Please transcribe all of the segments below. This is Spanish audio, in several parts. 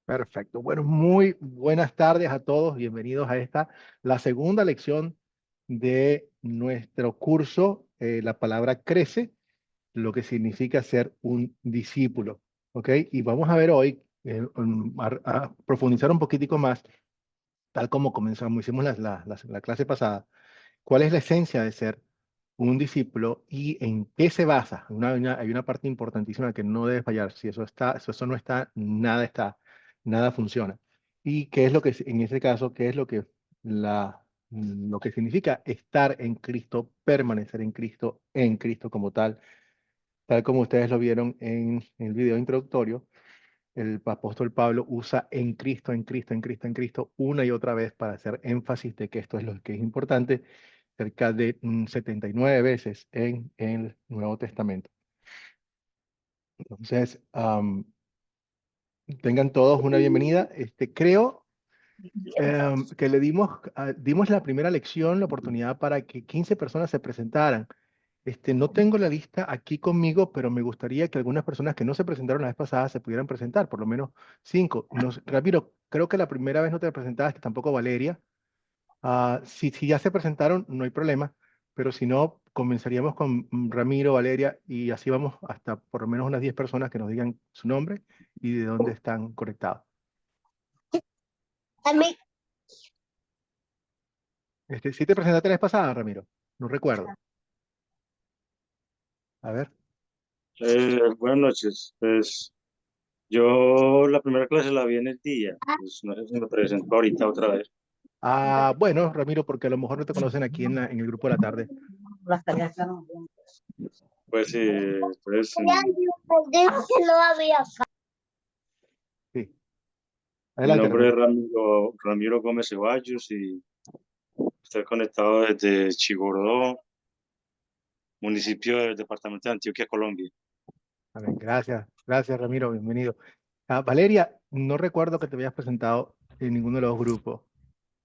Perfecto. Bueno, muy buenas tardes a todos. Bienvenidos a la segunda lección de nuestro curso, La palabra crece, lo que significa ser un discípulo. ¿Ok? Y vamos a ver hoy, a profundizar un poquitico más, tal como comenzamos, hicimos la clase pasada, cuál es la esencia de ser un discípulo y en qué se basa. Hay una parte importantísima que no debe fallar. Si eso está, si eso no está, nada funciona. ¿Y qué es lo que, en ese caso, qué es lo que significa estar en Cristo, permanecer en Cristo como tal como ustedes lo vieron en el video introductorio? El apóstol Pablo usa en Cristo, en Cristo, en Cristo, en Cristo una y otra vez para hacer énfasis de que esto es lo que es importante, cerca de 79 veces en el Nuevo Testamento. Entonces, tengan todos una bienvenida. Creo que dimos la primera lección, la oportunidad para que 15 personas se presentaran. No tengo la lista aquí conmigo, pero me gustaría que algunas personas que no se presentaron la vez pasada se pudieran presentar, por lo menos 5. Ramiro, creo que la primera vez no te presentaste, tampoco Valeria. Si ya se presentaron, no hay problema, pero si no, comenzaríamos con Ramiro, Valeria, y así vamos hasta por lo menos unas 10 personas que nos digan su nombre y de dónde están conectados. A mí, ¿Sí te presentaste la vez pasada, Ramiro? No recuerdo. A ver. Buenas noches. Pues yo la primera clase la vi en el día. Pues no sé si me presento ahorita otra vez. Bueno, Ramiro, porque a lo mejor no te conocen aquí en el grupo de la tarde. las tareas que no. Pues pues Dijo que no había. Sí. mi Adelante, nombre es Ramiro. Ramiro Gómez Ceballos y estoy conectado desde Chigorodó, municipio del departamento de Antioquia, Colombia. A ver, gracias, gracias, Ramiro, bienvenido. Valeria, no recuerdo que te habías presentado en ninguno de los grupos.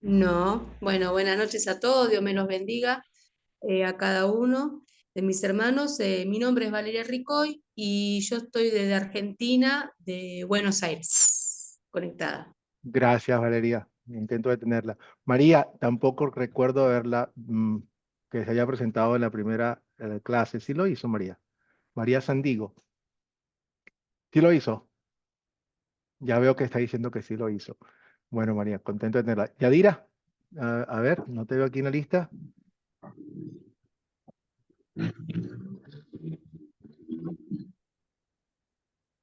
No, bueno, buenas noches a todos, Dios me los bendiga a cada uno de mis hermanos. Mi nombre es Valeria Ricoy y yo estoy desde Argentina, de Buenos Aires, conectada. Gracias, Valeria. Intento detenerla. María, tampoco recuerdo verla que se haya presentado en la primera clase. ¿Sí lo hizo, María? María Sandigo. ¿Sí lo hizo? Ya veo que está diciendo que sí lo hizo. Bueno, María, contento de tenerla. Yadira, a ver, no te veo aquí en la lista.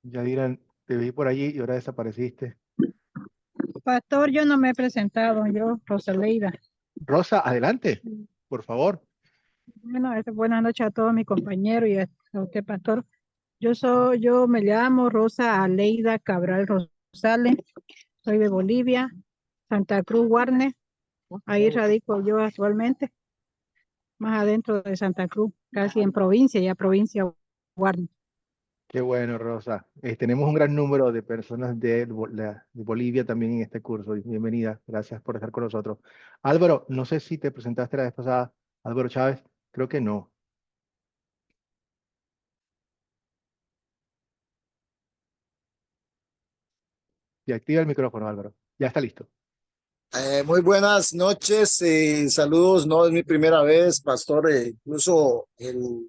Yadira, te vi por allí y ahora desapareciste. Pastor, yo no me he presentado, yo, Rosaleida. Rosa, adelante, por favor. Bueno, buenas noches a todos mis compañeros y a usted, Pastor. Yo me llamo Rosa Aleida Cabral Rosales, soy de Bolivia, Santa Cruz, Guarne. Ahí radico yo actualmente, más adentro de Santa Cruz, casi en provincia, ya provincia Guarne. Qué bueno, Rosa. Tenemos un gran número de personas de Bolivia también en este curso. Bienvenida, gracias por estar con nosotros. Álvaro, no sé si te presentaste la vez pasada. Álvaro Chávez, creo que no. Y activa el micrófono, Álvaro. Ya está listo. Muy buenas noches, saludos, no es mi primera vez, pastor, incluso el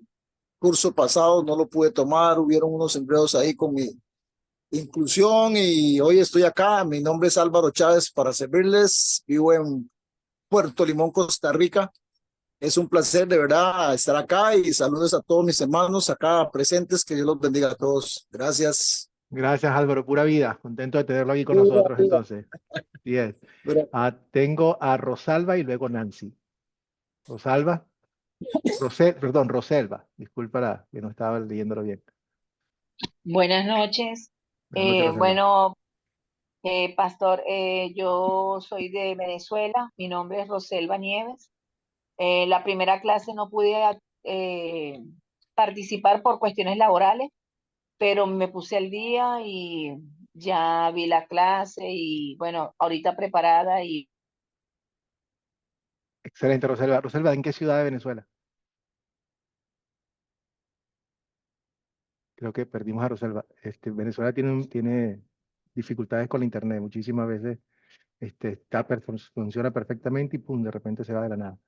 curso pasado no lo pude tomar, hubieron unos enredos ahí con mi inclusión y hoy estoy acá, mi nombre es Álvaro Chávez para servirles, vivo en Puerto Limón, Costa Rica, es un placer de verdad estar acá y saludos a todos mis hermanos acá presentes, que Dios los bendiga a todos, gracias. Gracias, Álvaro. Pura vida. Contento de tenerlo aquí con nosotros, entonces. 10. Tengo a Rosalba y luego Nancy. Rosalba. Perdón, Roselva. Disculpa que no estaba leyéndolo bien. Buenas noches. Buenas noches, Roselva. Bueno, Pastor, yo soy de Venezuela. Mi nombre es Roselva Nieves. La primera clase no pude eh, participar por cuestiones laborales, pero me puse al día y ya vi la clase y bueno, ahorita preparada y Excelente, Roselva. Roselva, ¿en qué ciudad de Venezuela? Creo que perdimos a Roselva. Venezuela tiene dificultades con la internet. Muchísimas veces funciona perfectamente y pum, de repente se va de la nada.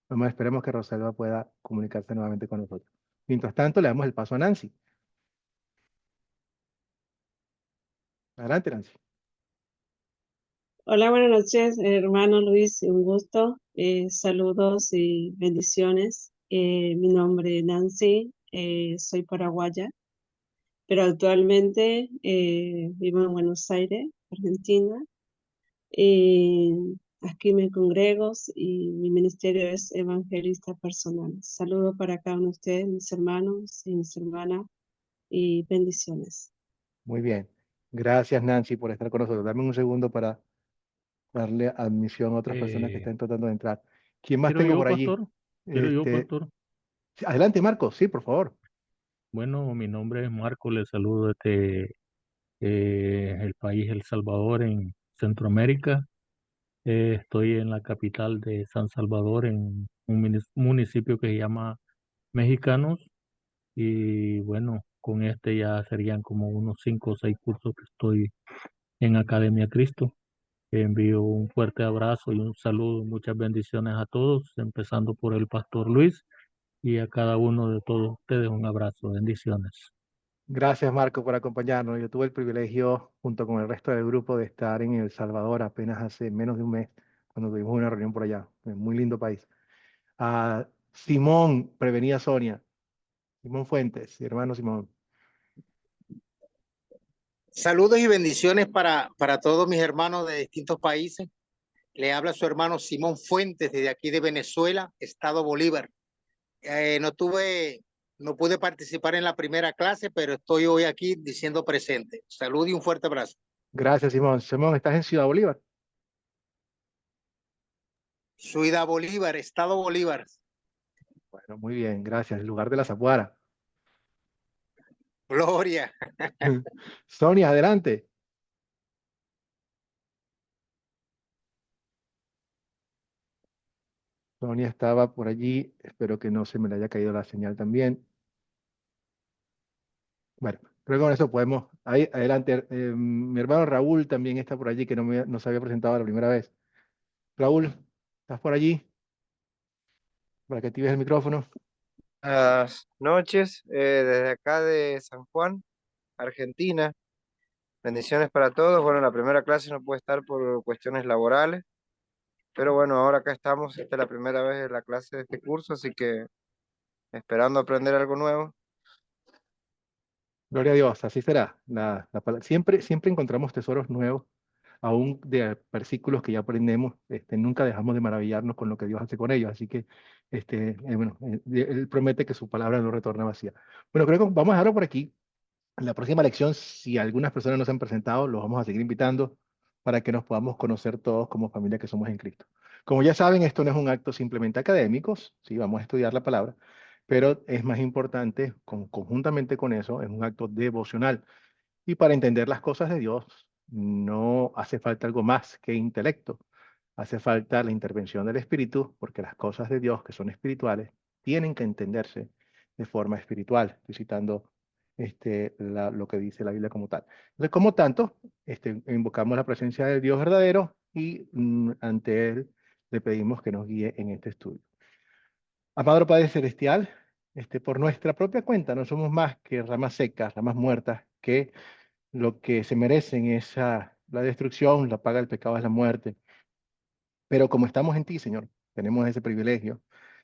Vamos, esperemos que Rosalba pueda comunicarse nuevamente con nosotros. Mientras tanto, le damos el paso a Nancy. Adelante, Nancy. Hola, buenas noches, hermano Luis, un gusto. Saludos y bendiciones. Mi nombre es Nancy, soy paraguaya, pero actualmente vivo en Buenos Aires, Argentina. Y aquí me congrego y mi ministerio es evangelista personal. Saludos para cada uno de ustedes, mis hermanos y mis hermanas, y bendiciones. Muy bien. Gracias, Nancy, por estar con nosotros. Dame un segundo para darle admisión a otras personas que Eh, están tratando de entrar. ¿Quién más ¿Quiero tengo yo, por allí? pastor? ¿Quiero yo, pastor? Sí, adelante, Marcos. Sí, por favor. Bueno, mi nombre es Marco, le saludo desde el país El Salvador en Centroamérica. Estoy en la capital de San Salvador, en un municipio que se llama Mexicanos. Y bueno, con este ya serían como unos 5 o 6 cursos que estoy en Academia Cristo. Envío un fuerte abrazo y un saludo, muchas bendiciones a todos, empezando por el pastor Luis y a cada uno de todos ustedes un abrazo, bendiciones. Gracias, Marco, por acompañarnos. Yo tuve el privilegio, junto con el resto del grupo, de estar en El Salvador apenas hace menos de un mes, cuando tuvimos una reunión por allá. Un muy lindo país. A Simón, prevenía Sonia. Simón Fuentes, hermano Simón. Saludos y bendiciones para todos mis hermanos de distintos países. Le habla su hermano Simón Fuentes desde aquí de Venezuela, Estado Bolívar. No pude participar en la primera clase, pero estoy hoy aquí diciendo presente. Salud y un fuerte abrazo. Gracias, Simón. Simón, ¿estás en Ciudad Bolívar? Ciudad Bolívar, Estado Bolívar. Bueno, muy bien, gracias. El lugar de la Zapuara. Gloria. Sonia, adelante. Sonia estaba por allí. Espero que no se me le haya caído la señal también. Bueno, creo que con eso podemos. Ahí, adelante. Mi hermano Raúl también está por allí, que no se había presentado la primera vez. Raúl, ¿estás por allí? Para que actives el micrófono. Buenas noches, desde acá de San Juan, Argentina. Bendiciones para todos. Bueno, la primera clase no puede estar por cuestiones laborales, pero bueno, ahora acá estamos. Esta es la primera vez en la clase de este curso, así que esperando aprender algo nuevo. Gloria a Dios, así será. Siempre encontramos tesoros nuevos, aún de versículos que ya aprendemos. Nunca dejamos de maravillarnos con lo que Dios hace con ellos. Así que, bueno, Él promete que su palabra no retorna vacía. Bueno, creo que vamos a dejarlo por aquí. En la próxima lección, si algunas personas no se han presentado, los vamos a seguir invitando para que nos podamos conocer todos como familia que somos en Cristo. Como ya saben, esto no es un acto simplemente académico, sí, vamos a estudiar la palabra, pero es más importante, conjuntamente con eso, es un acto devocional. Y para entender las cosas de Dios, no hace falta algo más que intelecto. Hace falta la intervención del Espíritu, porque las cosas de Dios que son espirituales tienen que entenderse de forma espiritual. Estoy citando lo que dice la Biblia como tal. Entonces, como tanto, invocamos la presencia del Dios verdadero y ante Él le pedimos que nos guíe en este estudio. Amado Padre Celestial, por nuestra propia cuenta no somos más que ramas secas, ramas muertas, que lo que se merecen es la destrucción, la paga del pecado es la muerte. Pero como estamos en ti, Señor, tenemos ese privilegio,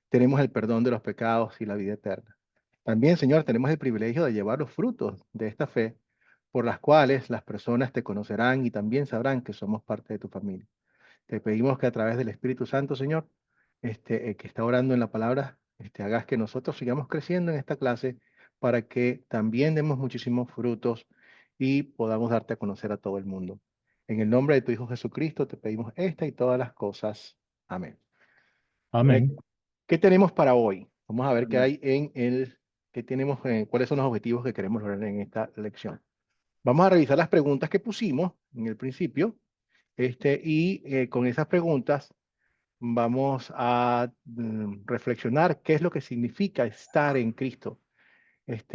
tenemos el perdón de los pecados y la vida eterna. También, Señor, tenemos el privilegio de llevar los frutos de esta fe, por las cuales las personas te conocerán y también sabrán que somos parte de tu familia. Te pedimos que a través del Espíritu Santo, Señor, que está orando en la palabra, hagas que nosotros sigamos creciendo en esta clase para que también demos muchísimos frutos y podamos darte a conocer a todo el mundo. En el nombre de tu Hijo Jesucristo te pedimos esta y todas las cosas. Amén. Amén. ¿Qué tenemos para hoy? Vamos a ver qué hay qué tenemos, cuáles son los objetivos que queremos lograr en esta lección. Vamos a revisar las preguntas que pusimos en el principio, con esas preguntas vamos a reflexionar qué es lo que significa estar en Cristo,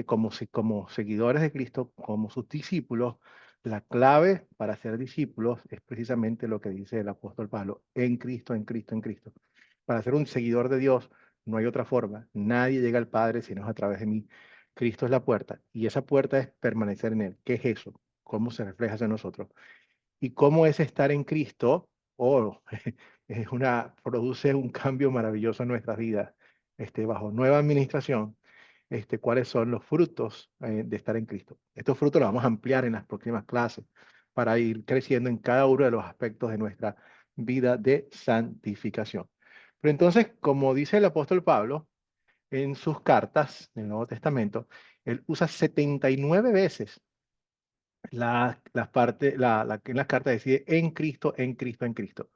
como seguidores de Cristo, como sus discípulos. La clave para ser discípulos es precisamente lo que dice el apóstol Pablo, en Cristo, en Cristo, en Cristo. Para ser un seguidor de Dios no hay otra forma. Nadie llega al Padre si no es a través de mí. Cristo es la puerta y esa puerta es permanecer en Él. ¿Qué es eso? ¿Cómo se refleja en nosotros? ¿Y cómo es estar en Cristo? Oh, produce un cambio maravilloso en nuestras vidas. Bajo nueva administración, cuáles son los frutos de estar en Cristo. Estos frutos los vamos a ampliar en las próximas clases para ir creciendo en cada uno de los aspectos de nuestra vida de santificación. Pero entonces, como dice el apóstol Pablo en sus cartas del Nuevo Testamento, él usa 79 veces en las cartas decide en Cristo, en Cristo, en Cristo.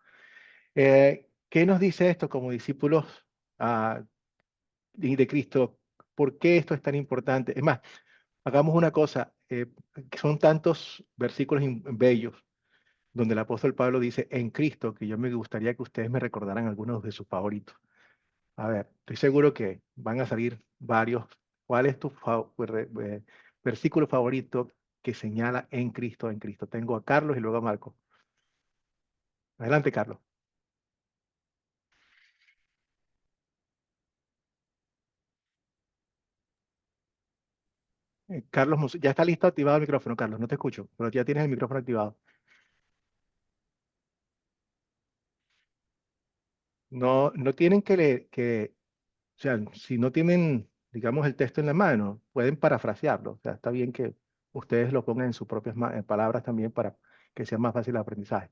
¿Qué nos dice esto como discípulos ah, de Cristo? ¿Por qué esto es tan importante? Es más, hagamos una cosa, que son tantos versículos bellos donde el apóstol Pablo dice en Cristo, que yo me gustaría que ustedes me recordaran algunos de sus favoritos. A ver, estoy seguro que van a salir varios. ¿Cuál es tu versículo favorito que señala en Cristo, en Cristo? Tengo a Carlos y luego a Marco. Adelante, Carlos. Carlos, ya está listo activado el micrófono, Carlos. No te escucho, pero ya tienes el micrófono activado. No, no tienen que leer, o sea, si no tienen, digamos, el texto en la mano, pueden parafrasearlo. O sea, está bien que ustedes lo pongan en sus propias palabras también para que sea más fácil el aprendizaje.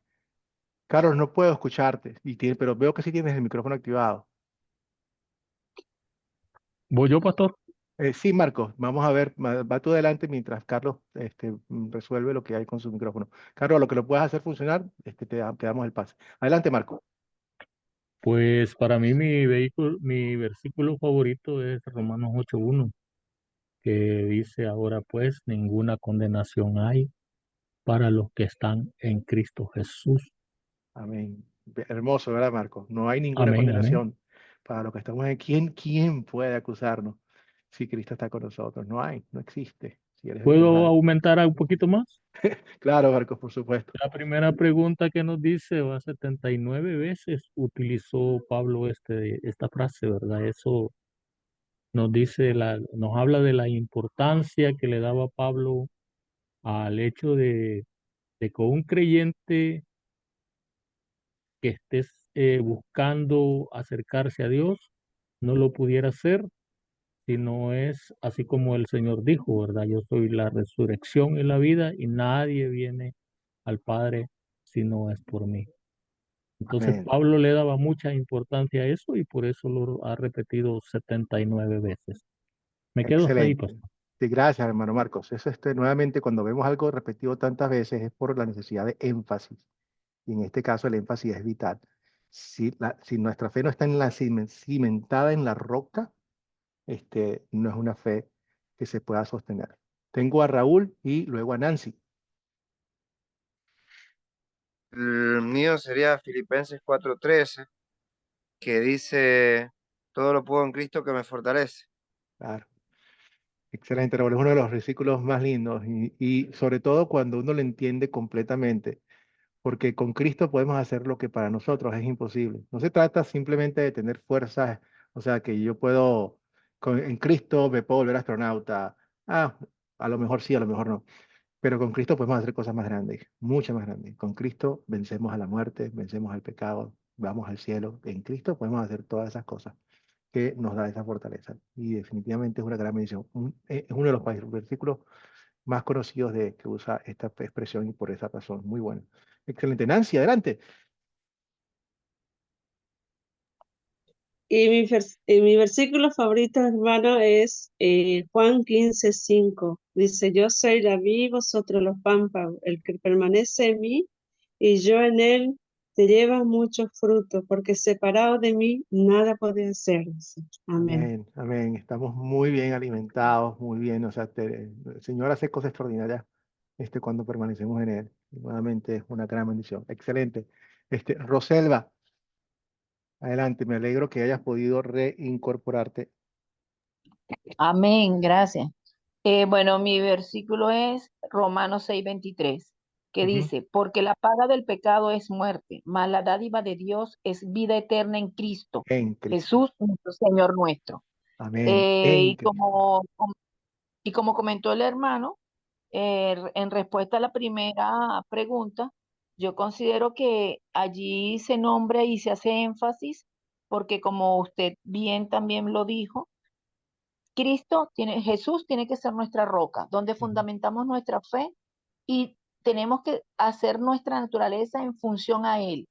Carlos, no puedo escucharte, pero veo que sí tienes el micrófono activado. ¿Voy yo, pastor? Sí, Marcos, vamos a ver, va tú adelante mientras Carlos resuelve lo que hay con su micrófono. Carlos, lo que lo puedas hacer funcionar, te damos el pase. Adelante, Marco. Pues para mí mi versículo favorito es Romanos 8:1, que dice, ahora pues ninguna condenación hay para los que están en Cristo Jesús. Amén. Hermoso, ¿verdad, Marco? No hay ninguna Amén, amén. condenación para los que estamos en. ¿Quién puede acusarnos si Cristo está con nosotros? No hay, no existe. Si eres el que nos ¿Puedo da. aumentar un poquito más? Claro, Marcos, por supuesto. La primera pregunta que nos dice, va 79 veces utilizó Pablo esta frase, ¿verdad? Eso nos habla de la importancia que le daba Pablo al hecho de que un creyente que estés buscando acercarse a Dios no lo pudiera hacer si no es así como el Señor dijo, ¿verdad? Yo soy la resurrección y la vida y nadie viene al Padre si no es por mí. Entonces Amén. Pablo le daba mucha importancia a eso y por eso lo ha repetido 79 veces. Me quedo hasta ahí, Excelente. pastor. Sí, gracias, hermano Marcos. Eso nuevamente, cuando vemos algo repetido tantas veces, es por la necesidad de énfasis. Y en este caso, el énfasis es vital. Si nuestra fe no está cimentada en la roca, no es una fe que se pueda sostener. Tengo a Raúl y luego a Nancy. El mío sería Filipenses 4:13, que dice, todo lo puedo en Cristo que me fortalece. Claro. Excelente, Raúl. Es uno de los versículos más lindos y sobre todo cuando uno lo entiende completamente, porque con Cristo podemos hacer lo que para nosotros es imposible. No se trata simplemente de tener fuerzas, o sea, que yo puedo, en Cristo me puedo volver astronauta. Ah, a lo mejor sí, a lo mejor no. Pero con Cristo podemos hacer cosas más grandes, muchas más grandes. Con Cristo vencemos a la muerte, vencemos al pecado, vamos al cielo. En Cristo podemos hacer todas esas cosas que nos da esa fortaleza. Y definitivamente es una gran bendición. Es uno de los versículos más conocidos que usa esta expresión y por esa razón. Muy bueno. Excelente. Nancy, adelante. Y mi versículo favorito, hermano, es Juan 15:5. Dice, yo soy la vid, vosotros los pámpanos. El que permanece en mí y yo en él, te lleva mucho fruto, porque separado de mí nada puede hacer. Dice. Amén. Amén, amén. Estamos muy bien alimentados, muy bien. O sea, el Señor hace cosas extraordinarias cuando permanecemos en Él. Y nuevamente es una gran bendición. Excelente. Roselva, adelante. Me alegro que hayas podido reincorporarte. Amén, gracias. Bueno, mi versículo es Romanos 6:23, que Ujú. dice, porque la paga del pecado es muerte, mas la dádiva de Dios es vida eterna en Cristo, En Cristo. Jesús, nuestro Señor nuestro. Amén. Eh, En y Cristo. como comentó el hermano, en respuesta a la primera pregunta, yo considero que allí se nombra y se hace énfasis, porque como usted bien también lo dijo, Jesús tiene que ser nuestra roca, donde Ujú. fundamentamos nuestra fe y tenemos que hacer nuestra naturaleza en función a Él.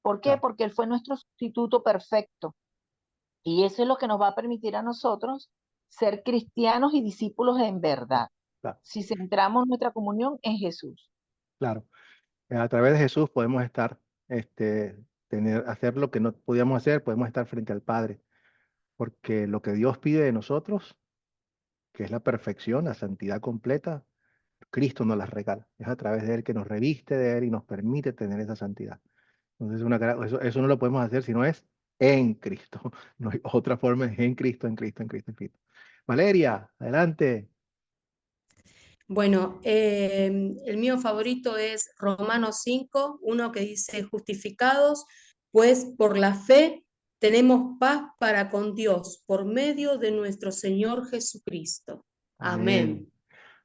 ¿Por qué? Claro, Porque Él fue nuestro sustituto perfecto y eso es lo que nos va a permitir a nosotros ser cristianos y discípulos en verdad, claro, si centramos nuestra comunión en Jesús. claro. A través de Jesús podemos estar, hacer lo que no podíamos hacer, podemos estar frente al Padre, porque lo que Dios pide de nosotros, que es la perfección, la santidad completa, Cristo nos la regala. Es a través de Él que nos reviste de Él y nos permite tener esa santidad. Entonces, eso no lo podemos hacer si no es en Cristo. No hay otra forma, es en Cristo, en Cristo, en Cristo, en Cristo. Valeria, adelante. Bueno, el mío favorito es Romanos 5, uno que dice, justificados, pues por la fe tenemos paz para con Dios por medio de nuestro Señor Jesucristo. Amén. Amén.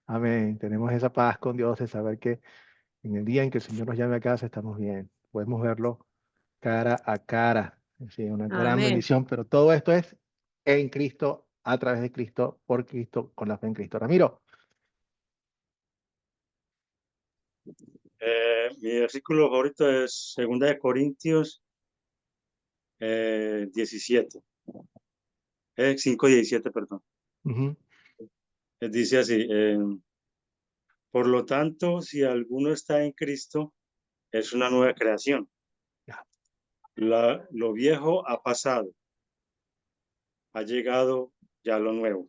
Amén. Tenemos esa paz con Dios de saber que en el día en que el Señor nos llame a casa estamos bien. Podemos verlo cara a cara. Sí, una gran Amén. bendición, pero todo esto es en Cristo, a través de Cristo, por Cristo, con la fe en Cristo. Ramiro. Mi versículo favorito es 2 Corintios 17, 5:17, perdón. Ujú. Dice así, por lo tanto, si alguno está en Cristo, es una nueva creación. Ya, Lo viejo ha pasado, ha llegado ya lo nuevo.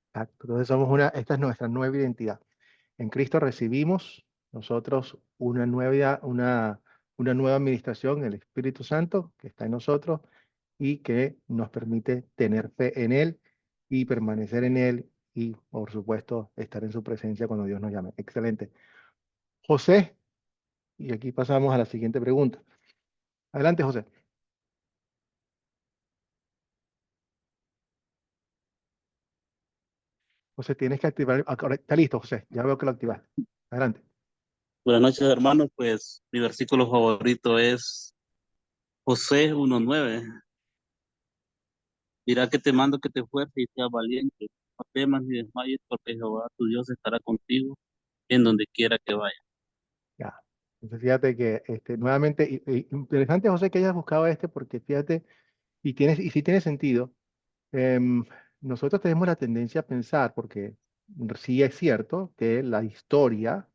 exacto. Entonces esta es nuestra nueva identidad. En Cristo recibimos nosotros una nueva administración, el Espíritu Santo que está en nosotros y que nos permite tener fe en Él y permanecer en Él y, por supuesto, estar en su presencia cuando Dios nos llame. Excelente. José, y aquí pasamos a la siguiente pregunta. Adelante, José. José, tienes que activar. Ahora está listo, José. Ya veo que lo activaste. Adelante. Buenas noches, hermanos. Pues mi versículo favorito es José 1:9. Dirá que te mando que te esfuerces y seas valiente. No temas ni desmayes, porque Jehová tu Dios estará contigo en donde quiera que vayas. Ya. Entonces, fíjate que nuevamente, interesante, José, que hayas buscado porque fíjate, y sí tiene sentido. Em, Nosotros tenemos la tendencia a pensar, porque sí es cierto que la historia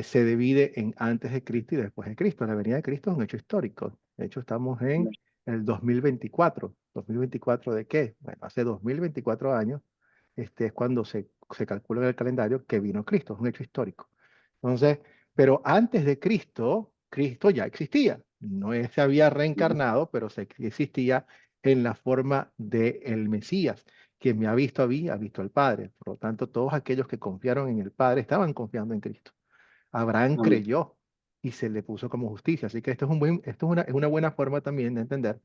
se divide en antes de Cristo y después de Cristo. La venida de Cristo es un hecho histórico. De hecho, estamos en el 2024. ¿2024 de qué? Bueno, hace 2024 años, es cuando se calcula en el calendario que vino Cristo, es un hecho histórico. Entonces, pero antes de Cristo, Cristo ya existía. No se había reencarnado, pero existía en la forma de el Mesías. Quien me ha visto a mí, ha visto al Padre. Por lo tanto, todos aquellos que confiaron en el Padre estaban confiando en Cristo. Abraham Amén. creyó y se le puso como justicia. Así que esto es una buena forma también de entender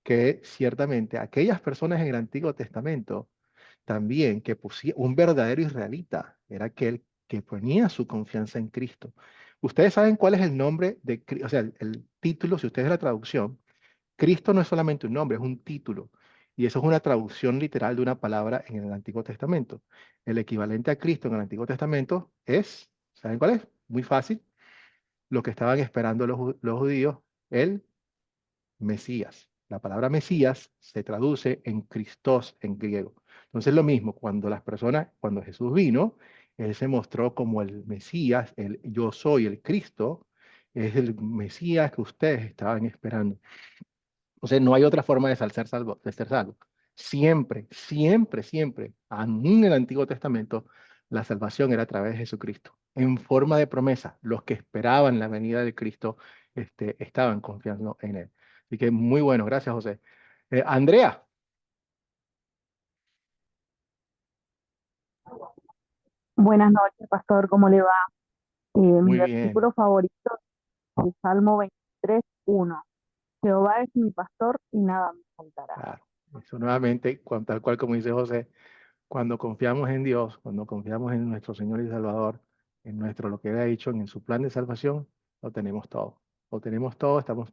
que ciertamente aquellas personas en el Antiguo Testamento también que un verdadero israelita era aquel que ponía su confianza en Cristo. Ustedes saben cuál es el nombre o sea, el título, si ustedes ven la traducción, Cristo no es solamente un nombre, es un título. Y eso es una traducción literal de una palabra en el Antiguo Testamento. El equivalente a Cristo en el Antiguo Testamento ¿saben cuál es? Muy fácil. Lo que estaban esperando los judíos, el Mesías. La palabra Mesías se traduce en Christos en griego. Entonces lo mismo, cuando Jesús vino, Él se mostró como el Mesías, el yo soy el Cristo, es el Mesías que ustedes estaban esperando. Entonces no hay otra forma de ser salvo. Siempre, siempre, siempre, aún en el Antiguo Testamento, la salvación era a través de Jesucristo. En forma de promesa, los que esperaban la venida de Cristo, estaban confiando en Él. Así que muy bueno, gracias, José. Andrea, Buenas noches, pastor, ¿cómo le va? Mi Muy bien. versículo favorito es el Salmo 23:1. Jehová es mi pastor y nada me faltará. Claro. Eso nuevamente, tal cual como dice José, cuando confiamos en Dios, cuando confiamos en nuestro Señor y Salvador, en nuestro, lo que Él ha dicho, en su plan de salvación, lo tenemos todo. Lo tenemos todo, estamos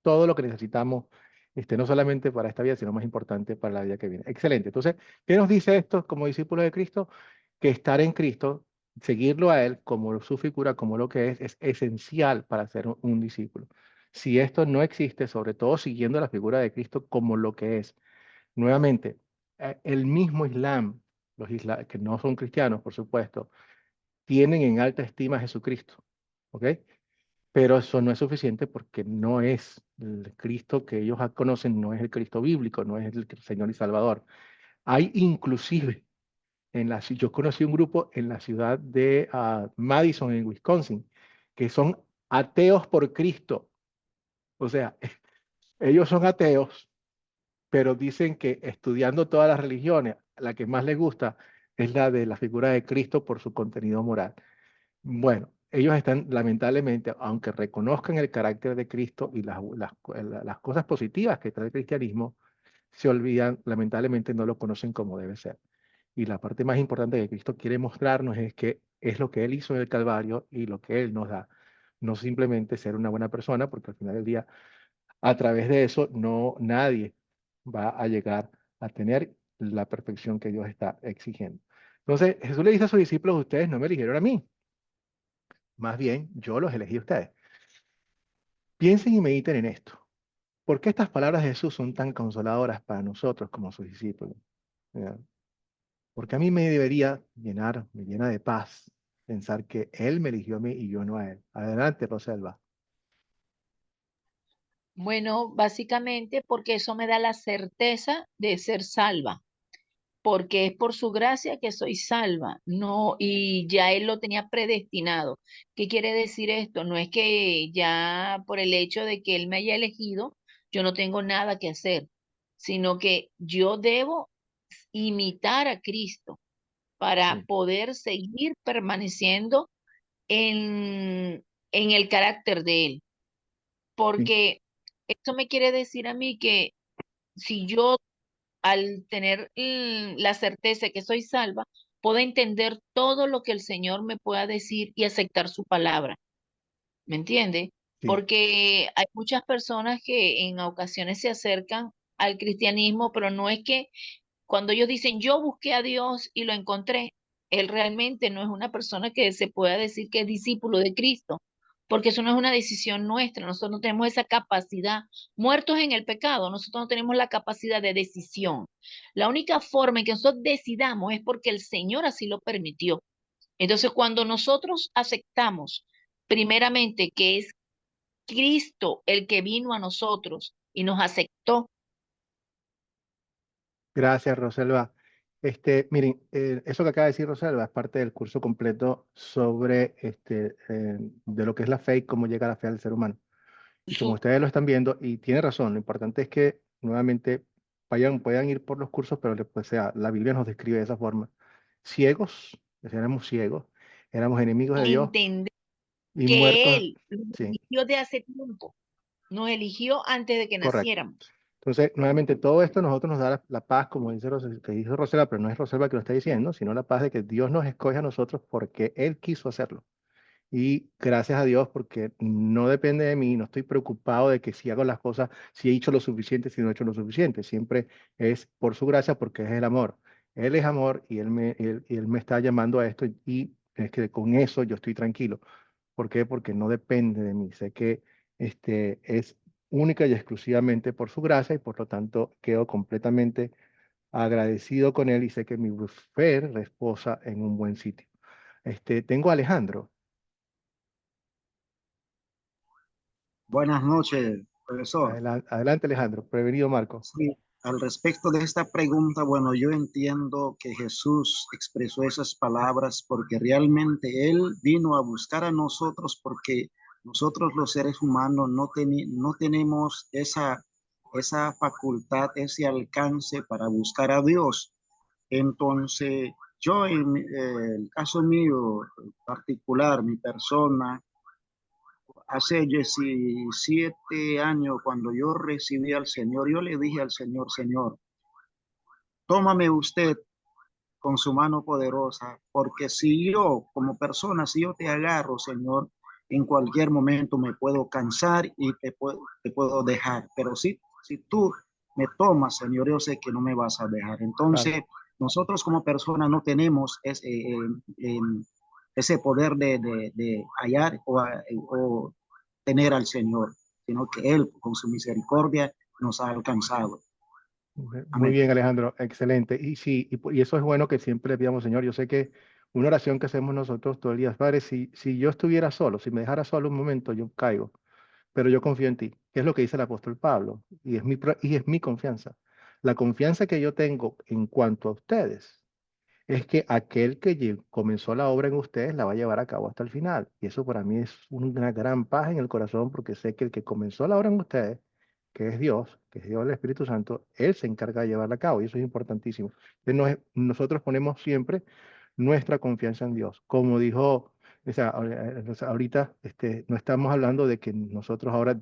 todo lo que necesitamos, no solamente para esta vida, sino más importante para la vida que viene. Excelente. Entonces, ¿qué nos dice esto como discípulos de Cristo? Que estar en Cristo, seguirlo a Él como su figura, como lo que es esencial para ser un discípulo. Si esto no existe, sobre todo siguiendo la figura de Cristo como lo que es, nuevamente, el mismo Islam, que no son cristianos, por supuesto, tienen en alta estima a Jesucristo, ¿ok? Pero eso no es suficiente porque no es el Cristo que ellos conocen, no es el Cristo bíblico, no es el Señor y Salvador. Hay inclusive, yo conocí un grupo en la ciudad de Madison, en Wisconsin, que son ateos por Cristo. O sea, ellos son ateos, pero dicen que estudiando todas las religiones, la que más les gusta es la de la figura de Cristo por su contenido moral. Bueno, ellos están, lamentablemente, aunque reconozcan el carácter de Cristo y las cosas positivas que trae el cristianismo, se olvidan, lamentablemente no lo conocen como debe ser. Y la parte más importante que Cristo quiere mostrarnos es que es lo que Él hizo en el Calvario y lo que Él nos da. No simplemente ser una buena persona, porque al final del día, a través de eso, nadie va a llegar a tener la perfección que Dios está exigiendo. Entonces, Jesús le dice a sus discípulos, ustedes no me eligieron a mí, más bien yo los elegí a ustedes. Piensen y mediten en esto. ¿Por qué estas palabras de Jesús son tan consoladoras para nosotros como sus discípulos? ¿Ya? Porque a mí me llena de paz pensar que Él me eligió a mí y yo no a Él. Adelante, Roselva. Bueno, básicamente porque eso me da la certeza de ser salva, porque es por su gracia que soy salva, no, y ya Él lo tenía predestinado. ¿Qué quiere decir esto? No es que ya por el hecho de que Él me haya elegido, yo no tengo nada que hacer, sino que yo debo imitar a Cristo para Sí, poder seguir permaneciendo en el carácter de Él, sí. porque esto me quiere decir a mí que si yo al tener la certeza de que soy salva, puedo entender todo lo que el Señor me pueda decir y aceptar su palabra. ¿Me entiende? Sí. Porque hay muchas personas que en ocasiones se acercan al cristianismo, pero no es que cuando ellos dicen yo busqué a Dios y lo encontré, él realmente no es una persona que se pueda decir que es discípulo de Cristo, porque eso no es una decisión nuestra, nosotros no tenemos esa capacidad. Muertos en el pecado, nosotros no tenemos la capacidad de decisión. La única forma en que nosotros decidamos es porque el Señor así lo permitió. Entonces, cuando nosotros aceptamos primeramente que es Cristo el que vino a nosotros y nos aceptó. Gracias, Roselva. Miren, eso que acaba de decir Roselva es parte del curso completo sobre de lo que es la fe y cómo llega la fe al ser humano. Y como ustedes lo están viendo, y tiene razón, lo importante es que nuevamente puedan ir por los cursos, pero la Biblia nos describe de esa forma. Ciegos, éramos ciegos, éramos enemigos de Dios Entender y que muertos. Él nos Sí, eligió de hace tiempo, nos eligió antes de que correcto. naciéramos. Entonces, nuevamente, todo esto a nosotros nos da la paz, como dice que dice Rosela, pero no es Rosela que lo está diciendo, sino la paz de que Dios nos escoge a nosotros porque Él quiso hacerlo. Y gracias a Dios porque no depende de mí, no estoy preocupado de que si hago las cosas, si he hecho lo suficiente, si no he hecho lo suficiente. Siempre es por su gracia porque es el amor. Él es amor y él me está llamando a esto y es que con eso yo estoy tranquilo. ¿Por qué? Porque no depende de mí. Sé que es única y exclusivamente por su gracia y por lo tanto quedo completamente agradecido con él y sé que mi fe reposa en un buen sitio. Tengo a Alejandro. Buenas noches, profesor. Adelante, Alejandro. Prevenido, Marco. Sí, al respecto de esta pregunta, bueno, yo entiendo que Jesús expresó esas palabras porque realmente Él vino a buscar a nosotros porque nosotros los seres humanos no tenemos esa facultad, ese alcance para buscar a Dios. Entonces, Yo, en el caso mío particular, mi persona, hace 17 años, cuando yo recibí al Señor, yo le dije al Señor, Señor, tómame usted con su mano poderosa, porque si yo como persona, si yo te agarro, Señor, en cualquier momento me puedo cansar y te puedo dejar, pero si tú me tomas, Señor, yo sé que no me vas a dejar. Claro. Entonces, nosotros como personas no tenemos ese poder de hallar o tener al Señor, sino que Él, con su misericordia, nos ha alcanzado. Muy Amén. bien, Alejandro, excelente. Y sí, y eso es bueno que siempre le pidamos, Señor. Yo sé que una oración que hacemos nosotros todo el día es, Padre, si yo estuviera solo, si me dejara solo un momento, yo caigo, pero yo confío en ti, que es lo que dice el apóstol Pablo, y es mi confianza. La confianza que yo tengo en cuanto a ustedes es que aquel que comenzó la obra en ustedes la va a llevar a cabo hasta el final. Y eso para mí es una gran paz en el corazón, porque sé que el que comenzó la obra en ustedes, que es Dios el Espíritu Santo, Él se encarga de llevarla a cabo. Y eso es importantísimo. Entonces, nosotros ponemos siempre nuestra confianza en Dios. Como dijo, o sea, ahorita no estamos hablando de que nosotros ahora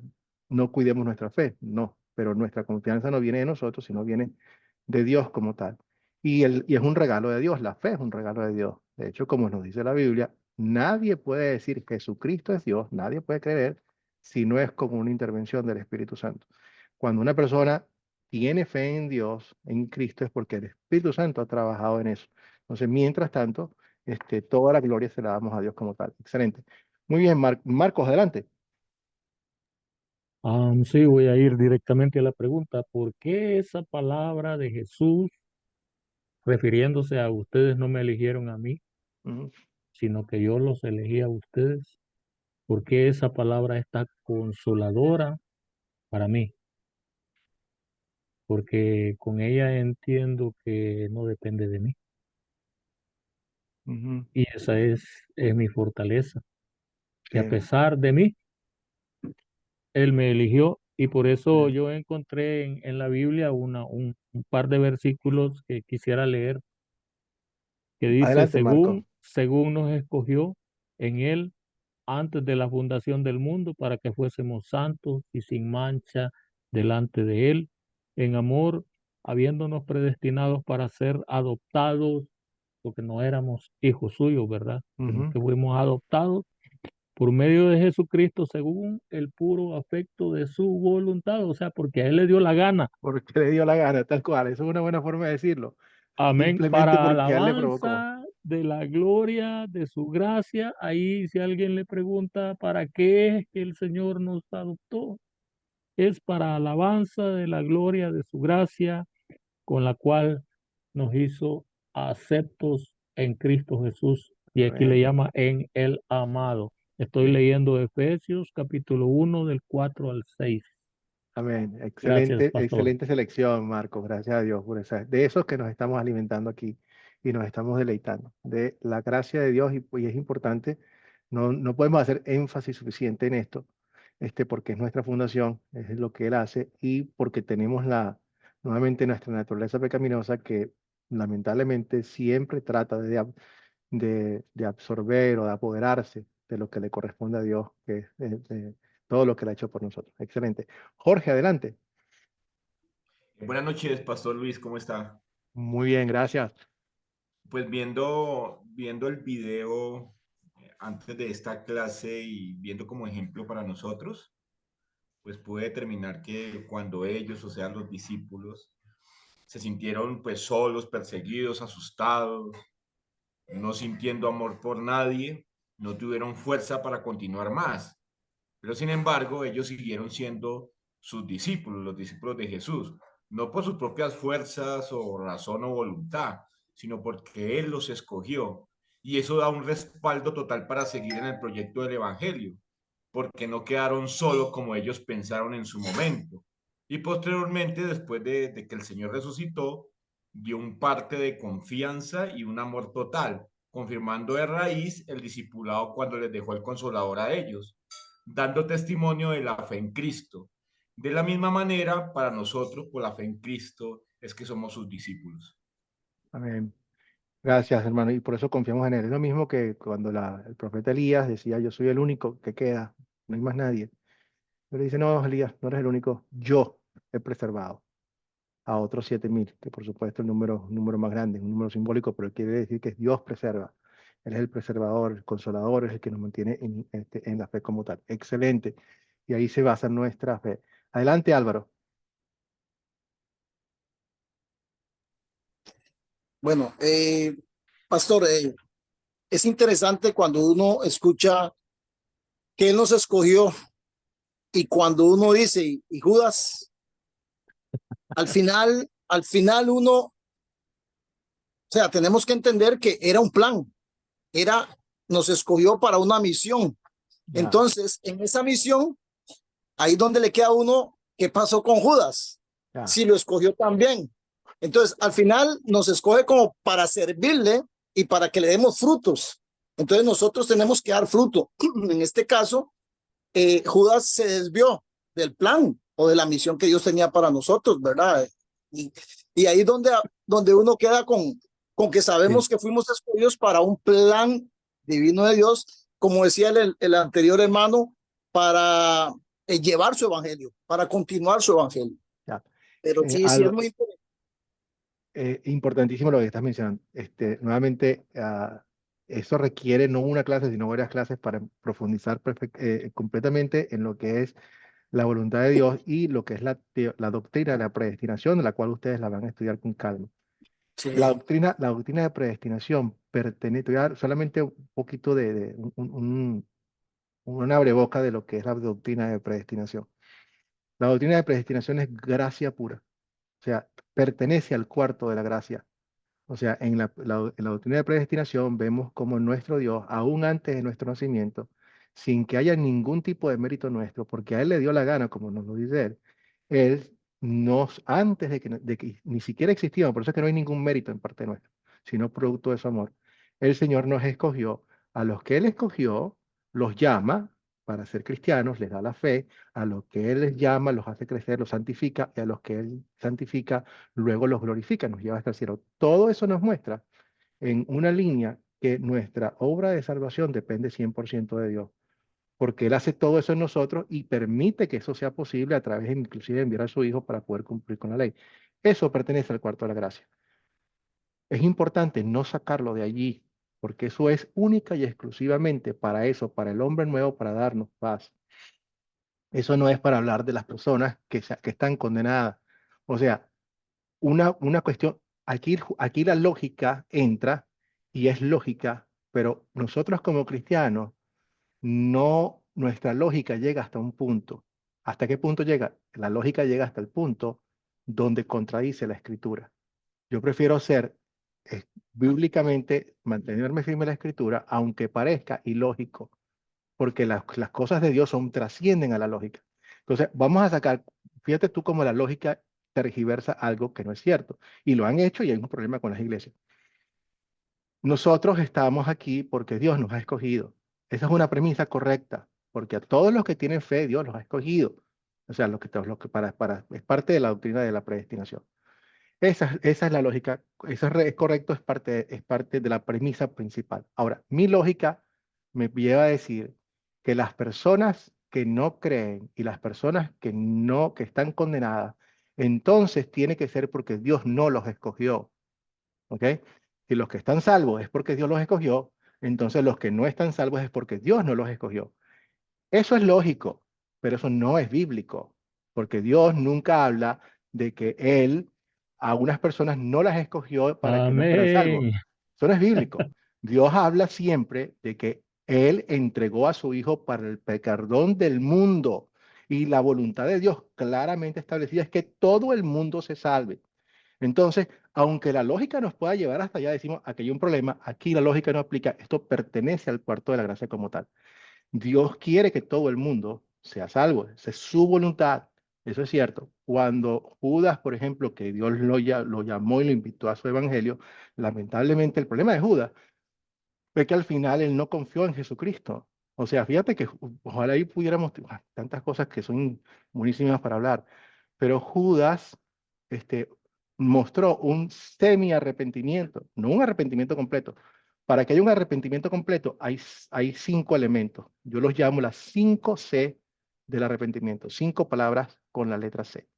no cuidemos nuestra fe, no, pero nuestra confianza no viene de nosotros, sino viene de Dios como tal. Y es un regalo de Dios, la fe es un regalo de Dios. De hecho, como nos dice la Biblia, nadie puede decir Jesucristo es Dios, nadie puede creer si no es con una intervención del Espíritu Santo. Cuando una persona tiene fe en Dios, en Cristo, es porque el Espíritu Santo ha trabajado en eso. Entonces, mientras tanto, toda la gloria se la damos a Dios como tal. Excelente. Muy bien, Marcos, adelante. Sí, voy a ir directamente a la pregunta. ¿Por qué esa palabra de Jesús, refiriéndose a ustedes, no me eligieron a mí, Ujú. sino que yo los elegí a ustedes? ¿Por qué esa palabra es tan consoladora para mí? Porque con ella entiendo que no depende de mí. Ujú. Y esa es mi fortaleza. Que a Sí. pesar de mí, Él me eligió, y por eso yo encontré en la Biblia un par de versículos que quisiera leer, que dice, Adelante, Marcos. según nos escogió en Él antes de la fundación del mundo para que fuésemos santos y sin mancha delante de Él, en amor, habiéndonos predestinados para ser adoptados, porque no éramos hijos suyos, ¿verdad? Sino Ujú. que fuimos adoptados por medio de Jesucristo según el puro afecto de su voluntad, o sea, porque a Él le dio la gana. Porque le dio la gana, tal cual. Eso es una buena forma de decirlo. Amén. Simplemente Para porque a él le provocó. alabanza de la gloria de su gracia. Ahí si alguien le pregunta para qué es que el Señor nos adoptó, es para alabanza de la gloria de su gracia, con la cual nos hizo aceptos en Cristo Jesús. Y aquí le Amén. llama en el amado. Estoy Amén. leyendo Efesios capítulo 1 del 4 al 6. Amén. Gracias, Excelente, pastor. excelente selección, Marcos. Gracias a Dios por esa. De esos que nos estamos alimentando aquí y nos estamos deleitando. De la gracia de Dios y es importante. No podemos hacer énfasis suficiente en esto, porque es nuestra fundación, es lo que Él hace y porque tenemos nuevamente nuestra naturaleza pecaminosa que lamentablemente siempre trata de absorber o de apoderarse de lo que le corresponde a Dios, que es todo lo que Él ha hecho por nosotros. Excelente. Jorge, adelante. Buenas noches, Pastor Luis, ¿cómo está? Muy bien, gracias. Pues viendo el video antes de esta clase y viendo como ejemplo para nosotros, pues pude determinar que cuando ellos, o sea, los discípulos, se sintieron pues solos, perseguidos, asustados, no sintiendo amor por nadie, no tuvieron fuerza para continuar más. Pero sin embargo, ellos siguieron siendo sus discípulos, los discípulos de Jesús, no por sus propias fuerzas o razón o voluntad, sino porque Él los escogió. Y eso da un respaldo total para seguir en el proyecto del Evangelio, porque no quedaron solos como ellos pensaron en su momento. Y posteriormente, después de que el Señor resucitó, dio un parte de confianza y un amor total, confirmando de raíz el discipulado cuando les dejó el Consolador a ellos, dando testimonio de la fe en Cristo. De la misma manera, para nosotros, por la fe en Cristo, es que somos sus discípulos. Amén. Gracias, hermano, y por eso confiamos en él. Es lo mismo que cuando el profeta Elías decía, yo soy el único que queda, no hay más nadie. Pero dice, no, Elías, no eres el único, yo he preservado a otros 7000, que por supuesto el un número más grande, un número simbólico, pero quiere decir que Dios preserva. Él es el preservador, el consolador, es el que nos mantiene en la fe como tal. Excelente. Y ahí se basa nuestra fe. Adelante, Álvaro. Bueno, pastor, es interesante cuando uno escucha que Él nos escogió y cuando uno dice, y Judas, al final uno, o sea, tenemos que entender que era un plan, nos escogió para una misión. Ya, Entonces, en esa misión, ahí donde le queda a uno, ¿qué pasó con Judas? ya. Si lo escogió también. Entonces, al final nos escoge como para servirle y para que le demos frutos. Entonces, nosotros tenemos que dar fruto. En este caso, Judas se desvió del plan o de la misión que Dios tenía para nosotros, ¿verdad? Y ahí donde uno queda con que sabemos Sí. que fuimos escogidos para un plan divino de Dios, como decía el anterior hermano, para llevar su evangelio, para continuar su evangelio. Ya. Pero sí es Álvaro, muy importante. importantísimo lo que estás mencionando. Nuevamente, eso requiere no una clase, sino varias clases para profundizar completamente en lo que es la voluntad de Dios y lo que es la doctrina de la predestinación, de la cual ustedes la van a estudiar con calma. Sí. La doctrina de predestinación pertenece, te voy a dar solamente un poquito un abreboca de lo que es la doctrina de predestinación. La doctrina de predestinación es gracia pura, o sea, pertenece al cuarto de la gracia. O sea, en la doctrina de predestinación vemos como nuestro Dios, aún antes de nuestro nacimiento, sin que haya ningún tipo de mérito nuestro, porque a Él le dio la gana, como nos lo dice Él antes de que ni siquiera existíamos, por eso es que no hay ningún mérito en parte nuestra, sino producto de su amor. El Señor nos escogió, a los que Él escogió, los llama para ser cristianos, les da la fe, a los que Él les llama, los hace crecer, los santifica, y a los que Él santifica, luego los glorifica, nos lleva hasta el cielo. Todo eso nos muestra en una línea que nuestra obra de salvación depende 100% de Dios, porque Él hace todo eso en nosotros y permite que eso sea posible a través inclusive de enviar a su Hijo para poder cumplir con la ley. Eso pertenece al cuarto de la gracia. Es importante no sacarlo de allí, porque eso es única y exclusivamente para eso, para el hombre nuevo, para darnos paz. Eso no es para hablar de las personas que están condenadas. O sea, una cuestión, aquí la lógica entra y es lógica, pero nosotros como cristianos, no, nuestra lógica llega hasta un punto. ¿Hasta qué punto llega? La lógica llega hasta el punto donde contradice la escritura. Yo prefiero ser bíblicamente, mantenerme firme en la escritura, aunque parezca ilógico, porque las cosas de Dios trascienden a la lógica. Entonces, vamos a sacar, fíjate tú cómo la lógica tergiversa algo que no es cierto. Y lo han hecho y hay un problema con las iglesias. Nosotros estamos aquí porque Dios nos ha escogido. Esa es una premisa correcta, porque a todos los que tienen fe, Dios los ha escogido. O sea, es parte de la doctrina de la predestinación. Esa es la lógica, eso es correcto, es parte de la premisa principal. Ahora, mi lógica me lleva a decir que las personas que no creen y las personas que están condenadas, entonces tiene que ser porque Dios no los escogió, ¿ok? Si los que están salvos es porque Dios los escogió, entonces los que no están salvos es porque Dios no los escogió. Eso es lógico, pero eso no es bíblico, porque Dios nunca habla de que Él a unas personas no las escogió para que no fueran salvos. Amén. Eso no es bíblico. Dios habla siempre de que Él entregó a su Hijo para el perdón del mundo y la voluntad de Dios claramente establecida es que todo el mundo se salve. Entonces, aunque la lógica nos pueda llevar hasta allá, decimos, aquí hay un problema, aquí la lógica no aplica, esto pertenece al cuarto de la gracia como tal. Dios quiere que todo el mundo sea salvo, esa es su voluntad, eso es cierto. Cuando Judas, por ejemplo, que Dios lo llamó y lo invitó a su evangelio, lamentablemente el problema de Judas fue que al final él no confió en Jesucristo. O sea, fíjate que ojalá ahí pudiéramos, tantas cosas que son buenísimas para hablar, pero Judas, mostró un semi-arrepentimiento, no un arrepentimiento completo. Para que haya un arrepentimiento completo hay 5 elementos. Yo los llamo las 5 C del arrepentimiento, 5 palabras con la letra C.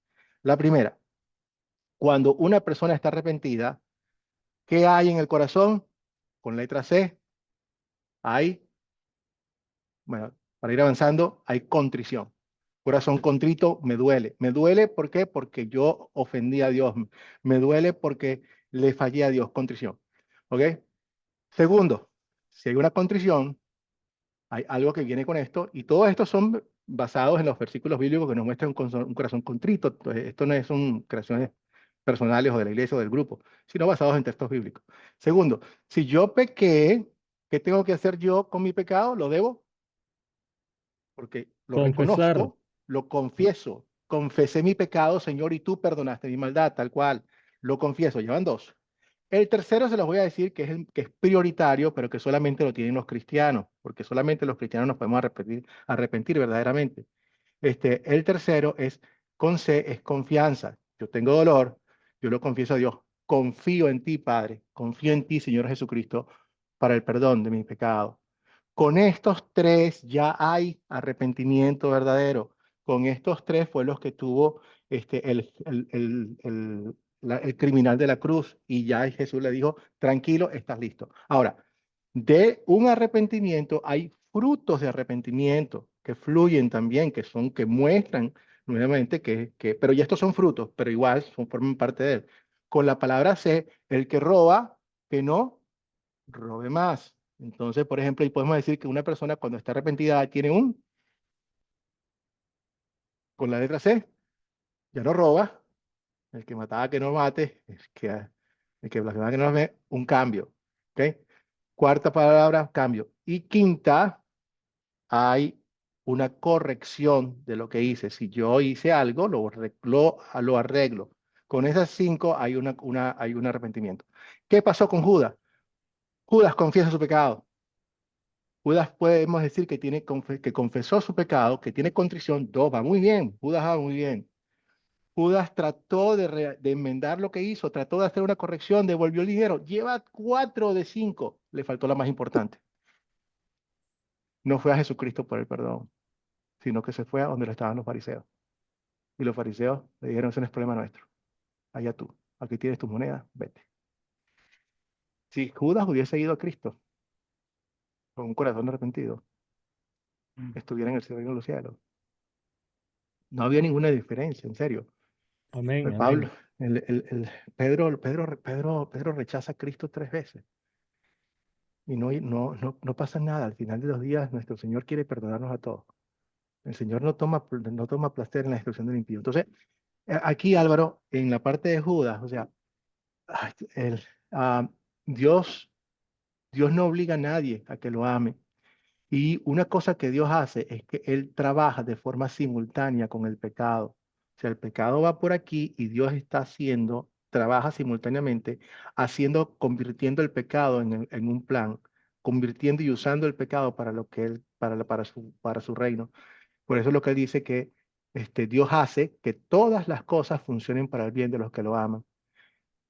La primera, cuando una persona está arrepentida, ¿qué hay en el corazón? Con letra C, hay, bueno, para ir avanzando, hay contrición. Corazón contrito me duele. ¿Me duele por qué? Porque yo ofendí a Dios. Me duele porque le fallé a Dios. Contrición. ¿Ok? Segundo, si hay una contrición, hay algo que viene con esto, y todos estos son basados en los versículos bíblicos que nos muestran un corazón contrito. Entonces, esto no son creaciones personales o de la iglesia o del grupo, sino basados en textos bíblicos. Segundo, si yo pequé, ¿qué tengo que hacer yo con mi pecado? Lo debo, porque lo Confesar. reconozco, lo confieso. Confesé mi pecado, Señor, y tú perdonaste mi maldad, tal cual. Lo confieso, llevan 2. El tercero se los voy a decir que es prioritario, pero que solamente lo tienen los cristianos, porque solamente los cristianos nos podemos arrepentir verdaderamente. El tercero es, con C, es confianza. Yo tengo dolor, yo lo confieso a Dios. Confío en ti, Padre. Confío en ti, Señor Jesucristo, para el perdón de mis pecados. Con estos 3 ya hay arrepentimiento verdadero. Con estos 3 fue los que tuvo el criminal de la cruz, y ya Jesús le dijo, tranquilo, estás listo. Ahora, de un arrepentimiento hay frutos de arrepentimiento que fluyen también, que muestran nuevamente pero ya estos son frutos, pero igual forman parte de él. Con la palabra C, el que roba, que no robe más. Entonces, por ejemplo, y podemos decir que una persona cuando está arrepentida tiene con la letra C, ya no roba, el que mataba que no mate, el que blasfemaba que no blasfeme, un cambio. ¿Ok? Cuarta palabra, cambio. Y quinta, hay una corrección de lo que hice. Si yo hice algo, lo arreglo. Con esas 5 hay hay un arrepentimiento. ¿Qué pasó con Judas? Judas confiesa su pecado. Judas podemos decir que confesó su pecado, que tiene contrición. 2, va muy bien. Judas va muy bien. Judas trató de enmendar lo que hizo, trató de hacer una corrección, devolvió el dinero. Lleva 4 de 5. Le faltó la más importante. No fue a Jesucristo por el perdón, sino que se fue a donde estaban los fariseos. Y los fariseos le dijeron, ese no es problema nuestro. Allá tú. Aquí tienes tu moneda, vete. Si Judas hubiese ido a Cristo con un corazón arrepentido, estuviera en el cielo de los cielos. No había ninguna diferencia, en serio. Amén, Pablo, amén. Pedro rechaza a Cristo 3 veces. Y no pasa nada. Al final de los días, nuestro Señor quiere perdonarnos a todos. El Señor no toma placer en la destrucción del impío. Entonces, aquí Álvaro, en la parte de Judas, o sea, ay, ah, Dios no obliga a nadie a que lo ame. Y una cosa que Dios hace es que Él trabaja de forma simultánea con el pecado. O sea, el pecado va por aquí y Dios trabaja simultáneamente, convirtiendo el pecado en un plan, convirtiendo y usando el pecado para lo que Él, para su reino. Por eso es lo que Él dice que Dios hace que todas las cosas funcionen para el bien de los que lo aman.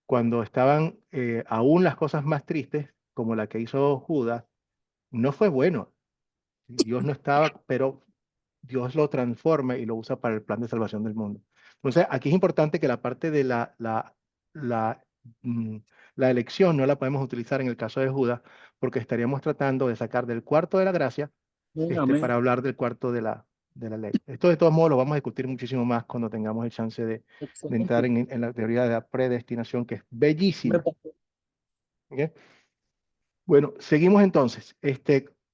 Cuando estaban aún las cosas más tristes, como la que hizo Judas, no fue bueno. Dios no estaba, pero Dios lo transforma y lo usa para el plan de salvación del mundo. Entonces, aquí es importante que la parte de la, mm, la elección no la podemos utilizar en el caso de Judas, porque estaríamos tratando de sacar del cuarto de la gracia Amén. para hablar del cuarto de la ley. Esto de todos modos lo vamos a discutir muchísimo más cuando tengamos el chance de entrar en la teoría de la predestinación, que es bellísima. ¿Ok? Bueno, seguimos entonces.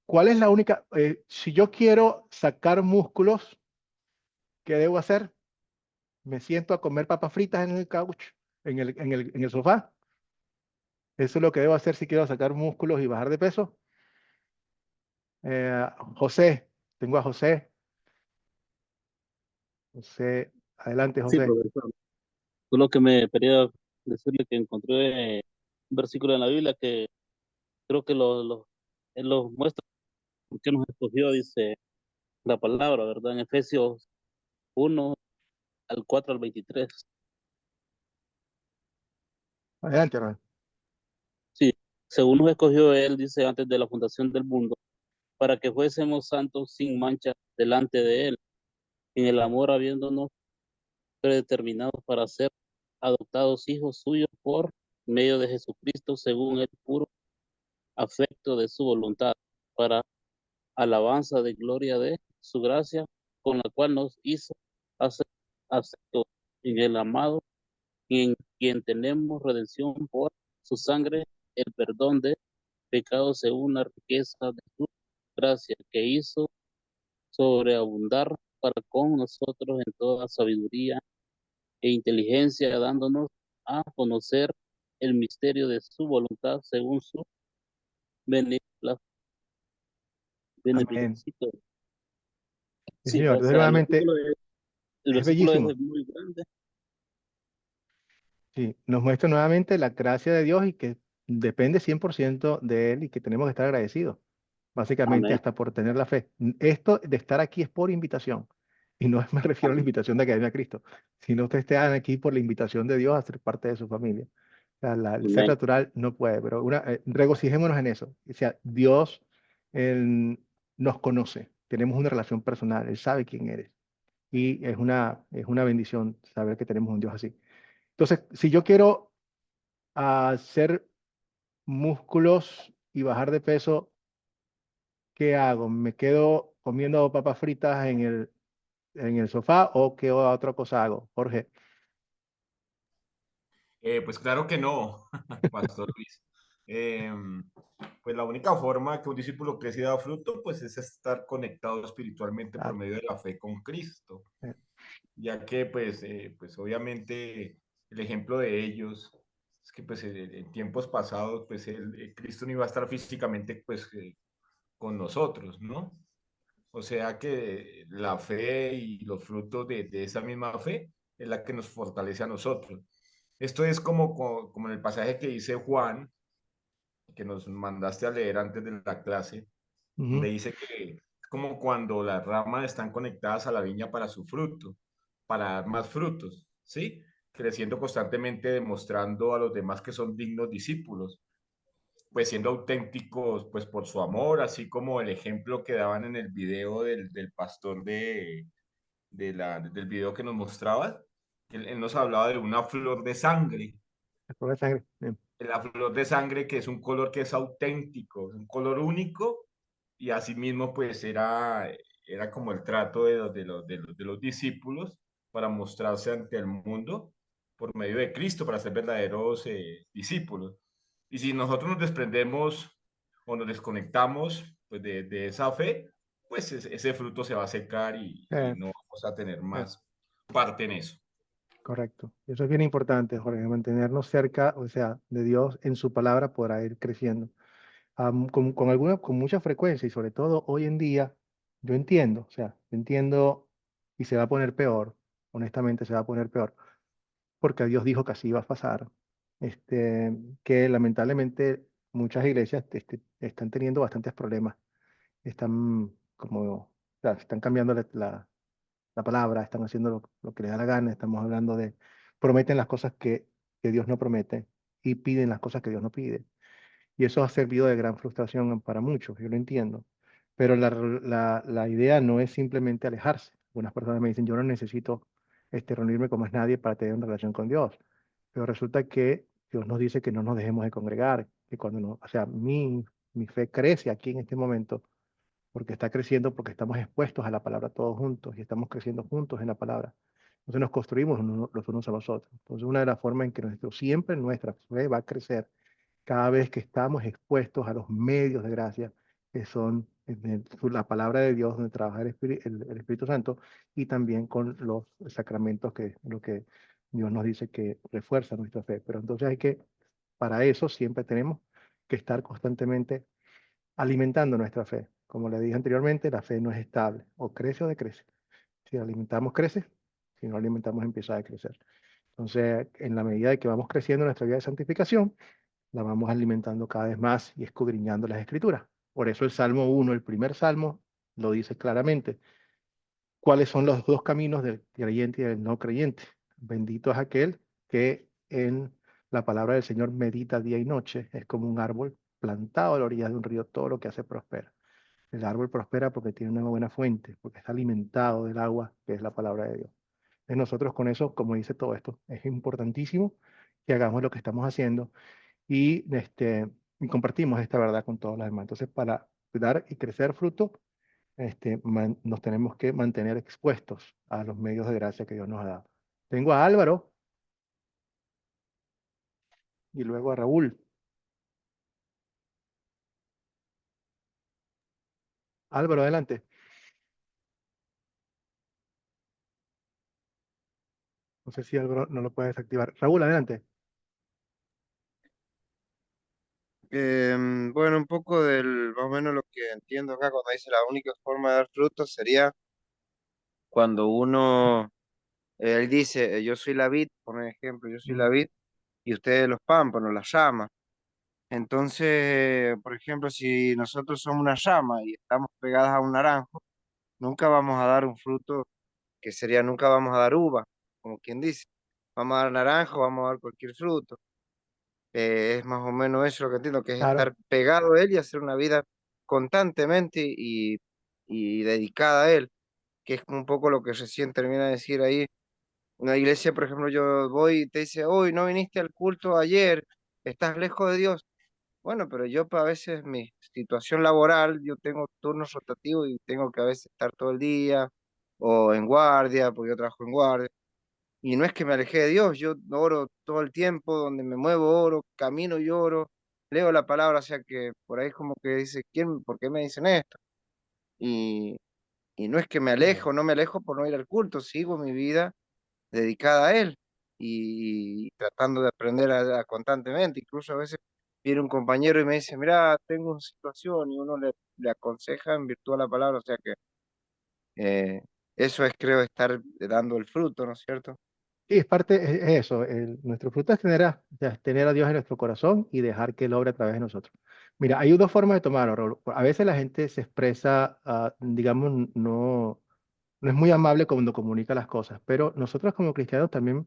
¿Cuál es la única? Si yo quiero sacar músculos, ¿qué debo hacer? ¿Me siento a comer papas fritas en el couch, en el sofá? ¿Eso es lo que debo hacer si quiero sacar músculos y bajar de peso? José, tengo a José. José, adelante, Sí, José. profesor. Solo que me quería decirle que encontré un versículo en la Biblia que creo que él lo muestra porque nos escogió, dice la palabra, ¿verdad? En Efesios 1, al 4 al 23. Adelante, hermano. Sí, según nos escogió Él, dice, antes de la fundación del mundo, para que fuésemos santos sin mancha delante de Él, en el amor habiéndonos predeterminados para ser adoptados hijos suyos por medio de Jesucristo, según el puro afecto de su voluntad, para alabanza de gloria de su gracia, con la cual nos hizo aceptos en el amado, en quien tenemos redención por su sangre, el perdón de pecados según la riqueza de su gracia, que hizo sobreabundar para con nosotros en toda sabiduría e inteligencia, dándonos a conocer el misterio de su voluntad según su Amén. beneplácito. Sí, Sí, señor. o Entonces, sea, nuevamente, el es versículo bellísimo. es muy grande. Sí, nos muestra nuevamente la gracia de Dios y que depende 100% de Él y que tenemos que estar agradecidos, básicamente Amén. hasta por tener la fe. Esto de estar aquí es por invitación y no me refiero a la Amén. invitación de Academia Cristo, sino ustedes están aquí por la invitación de Dios a ser parte de su familia. O sea, el ser Amén. natural no puede, pero regocijémonos en eso. O sea, Dios Él nos conoce, tenemos una relación personal, Él sabe quién eres y es una bendición saber que tenemos un Dios así. Entonces, si yo quiero hacer músculos y bajar de peso, ¿qué hago? ¿Me quedo comiendo papas fritas en el sofá o qué otra cosa hago? Jorge. Pues claro que no, Pastor Luis. Pues la única forma que un discípulo crece y da fruto, pues es estar conectado espiritualmente por Claro. medio de la fe con Cristo, Eh, ya que pues obviamente el ejemplo de ellos es que pues en tiempos pasados pues Cristo no iba a estar físicamente pues con nosotros, ¿no? O sea que la fe y los frutos de esa misma fe es la que nos fortalece a nosotros. Esto es como en el pasaje que dice Juan, que nos mandaste a leer antes de la clase, donde ujú. dice que es como cuando las ramas están conectadas a la viña para su fruto, para dar más frutos, ¿sí? Creciendo constantemente, demostrando a los demás que son dignos discípulos, pues siendo auténticos, pues por su amor, así como el ejemplo que daban en el video del pastor del video que nos mostraba, él nos hablaba de una flor de sangre, La prueba de sangre. la flor de sangre que es un color que es auténtico, un color único y asimismo pues era como el trato de los discípulos para mostrarse ante el mundo por medio de Cristo para ser verdaderos discípulos. Y si nosotros nos desprendemos o nos desconectamos pues de esa fe, pues ese fruto se va a secar y Eh, no vamos a tener eh, más parte en eso. Correcto. Eso es bien importante, Jorge, mantenernos cerca, o sea, de Dios en su palabra para ir creciendo. Con mucha frecuencia y sobre todo hoy en día, yo entiendo, o sea, entiendo y se va a poner peor, honestamente se va a poner peor, porque Dios dijo que así iba a pasar, que lamentablemente muchas iglesias están teniendo bastantes problemas, están o sea, están cambiando la palabra, están haciendo lo que les da la gana, estamos hablando prometen las cosas que Dios no promete y piden las cosas que Dios no pide. Y eso ha servido de gran frustración para muchos, yo lo entiendo. Pero la idea no es simplemente alejarse. Algunas personas me dicen, yo no necesito reunirme con más nadie para tener una relación con Dios. Pero resulta que Dios nos dice que no nos dejemos de congregar, que cuando no, o sea, mi fe crece aquí en este momento, porque está creciendo, porque estamos expuestos a la palabra todos juntos y estamos creciendo juntos en la palabra. Entonces nos construimos los unos a los otros. Entonces una de las formas en que siempre nuestra fe va a crecer cada vez que estamos expuestos a los medios de gracia, que son la palabra de Dios, donde trabaja el Espíritu Santo, y también con los sacramentos, que es lo que Dios nos dice que refuerza nuestra fe. Pero entonces para eso siempre tenemos que estar constantemente alimentando nuestra fe. Como le dije anteriormente, la fe no es estable, o crece o decrece. Si la alimentamos, crece; si no la alimentamos, empieza a decrecer. Entonces, en la medida de que vamos creciendo en nuestra vida de santificación, la vamos alimentando cada vez más y escudriñando las Escrituras. Por eso el Salmo 1, el primer salmo, lo dice claramente. ¿Cuáles son los dos caminos del creyente y del no creyente? Bendito es aquel que en la palabra del Señor medita día y noche, es como un árbol plantado a la orilla de un río, todo lo que hace prospera. El árbol prospera porque tiene una buena fuente, porque está alimentado del agua, que es la palabra de Dios. Entonces nosotros con eso, como dice todo esto, es importantísimo que hagamos lo que estamos haciendo y compartimos esta verdad con todos los demás. Entonces, para dar y crecer fruto, nos tenemos que mantener expuestos a los medios de gracia que Dios nos ha dado. Tengo a Álvaro y luego a Raúl. Álvaro, adelante. No sé si Álvaro no lo puede desactivar. Raúl, adelante. Bueno, un poco más o menos lo que entiendo acá cuando dice la única forma de dar frutos sería cuando él dice, yo soy la vid, por ejemplo, yo soy la vid y ustedes los pámpanos, las ramas. Entonces, por ejemplo, si nosotros somos una rama y estamos pegadas a un naranjo, nunca vamos a dar un fruto que sería, nunca vamos a dar uva, como quien dice. Vamos a dar naranjo, vamos a dar cualquier fruto. Es más o menos eso lo que entiendo, que es Claro. estar pegado a él y hacer una vida constantemente y dedicada a él, que es un poco lo que recién termina de decir ahí. Una iglesia, por ejemplo, yo voy y te dice, hoy no viniste al culto ayer, estás lejos de Dios. Bueno, pero yo a veces mi situación laboral, yo tengo turnos rotativos y tengo que a veces estar todo el día o en guardia, porque yo trabajo en guardia. Y no es que me alejé de Dios, yo oro todo el tiempo, donde me muevo oro, camino y oro, leo la palabra, o sea que por ahí es como que dice, ¿por qué me dicen esto? Y, y no es que me alejo, no me alejo por no ir al culto, sigo mi vida dedicada a Él y tratando de aprender constantemente. Incluso a veces viene un compañero y me dice, mira, tengo una situación y uno le aconseja en virtud de la palabra, o sea que eh, eso es, creo, estar dando el fruto, ¿no es cierto? Y es parte, es eso, nuestro fruto es tener a Dios en nuestro corazón y dejar que Él obre a través de nosotros. Mira, hay dos formas de tomarlo, Raúl. A veces la gente se expresa, digamos, no es muy amable cuando comunica las cosas, pero nosotros como cristianos también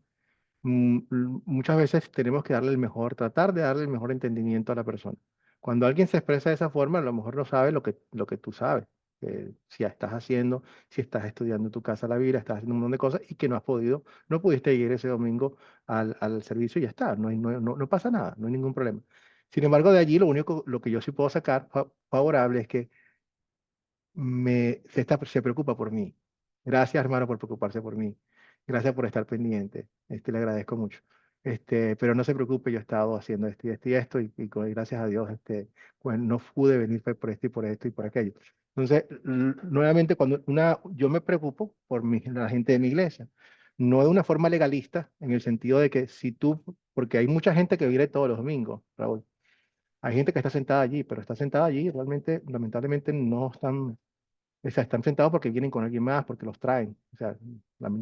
muchas veces tenemos que darle el mejor, tratar de darle el mejor entendimiento a la persona. Cuando alguien se expresa de esa forma, a lo mejor no sabe lo que tú sabes. Si estás haciendo, si estás estudiando en tu casa la Biblia, estás haciendo un montón de cosas y que no pudiste ir ese domingo al servicio y ya está, no pasa nada, no hay ningún problema. Sin embargo, de allí lo que yo sí puedo sacar favorable es que se preocupa por mí. Gracias, hermano, por preocuparse por mí. Gracias por estar pendiente. Le agradezco mucho. Pero no se preocupe, yo he estado haciendo esto y esto y esto, gracias a Dios, pues no pude venir fue por esto y por esto y por aquello. Entonces, nuevamente, yo me preocupo por la gente de mi iglesia, no de una forma legalista, en el sentido de que porque hay mucha gente que viene todos los domingos, Raúl. Hay gente que está sentada allí, pero está sentada allí, realmente, lamentablemente, no están, o sea, están sentados porque vienen con alguien más, porque los traen. O sea,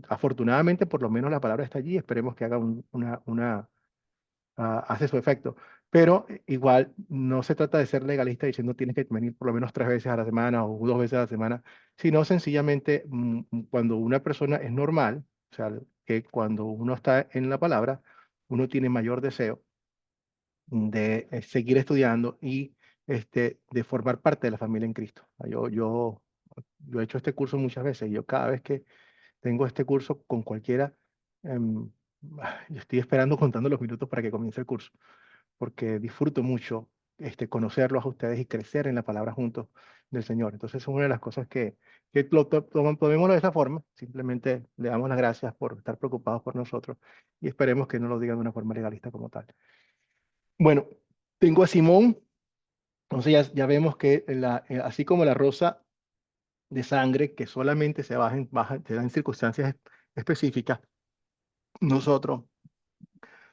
afortunadamente, por lo menos la palabra está allí. Esperemos que haga hace su efecto. Pero igual no se trata de ser legalista diciendo tienes que venir por lo menos 3 veces a la semana o 2 veces a la semana, sino sencillamente cuando una persona es normal, o sea, que cuando uno está en la palabra, uno tiene mayor deseo de seguir estudiando y de formar parte de la familia en Cristo. Yo he hecho este curso muchas veces y yo cada vez que tengo este curso con cualquiera, em, yo estoy esperando contando los minutos para que comience el curso, porque disfruto mucho conocerlos a ustedes y crecer en la palabra juntos del Señor. Entonces es una de las cosas que tomémoslo de esa forma, simplemente le damos las gracias por estar preocupados por nosotros y esperemos que no lo digan de una forma legalista como tal. Bueno, tengo a Simón, entonces ya vemos que así como la rosa de sangre que solamente se da en circunstancias específicas, nosotros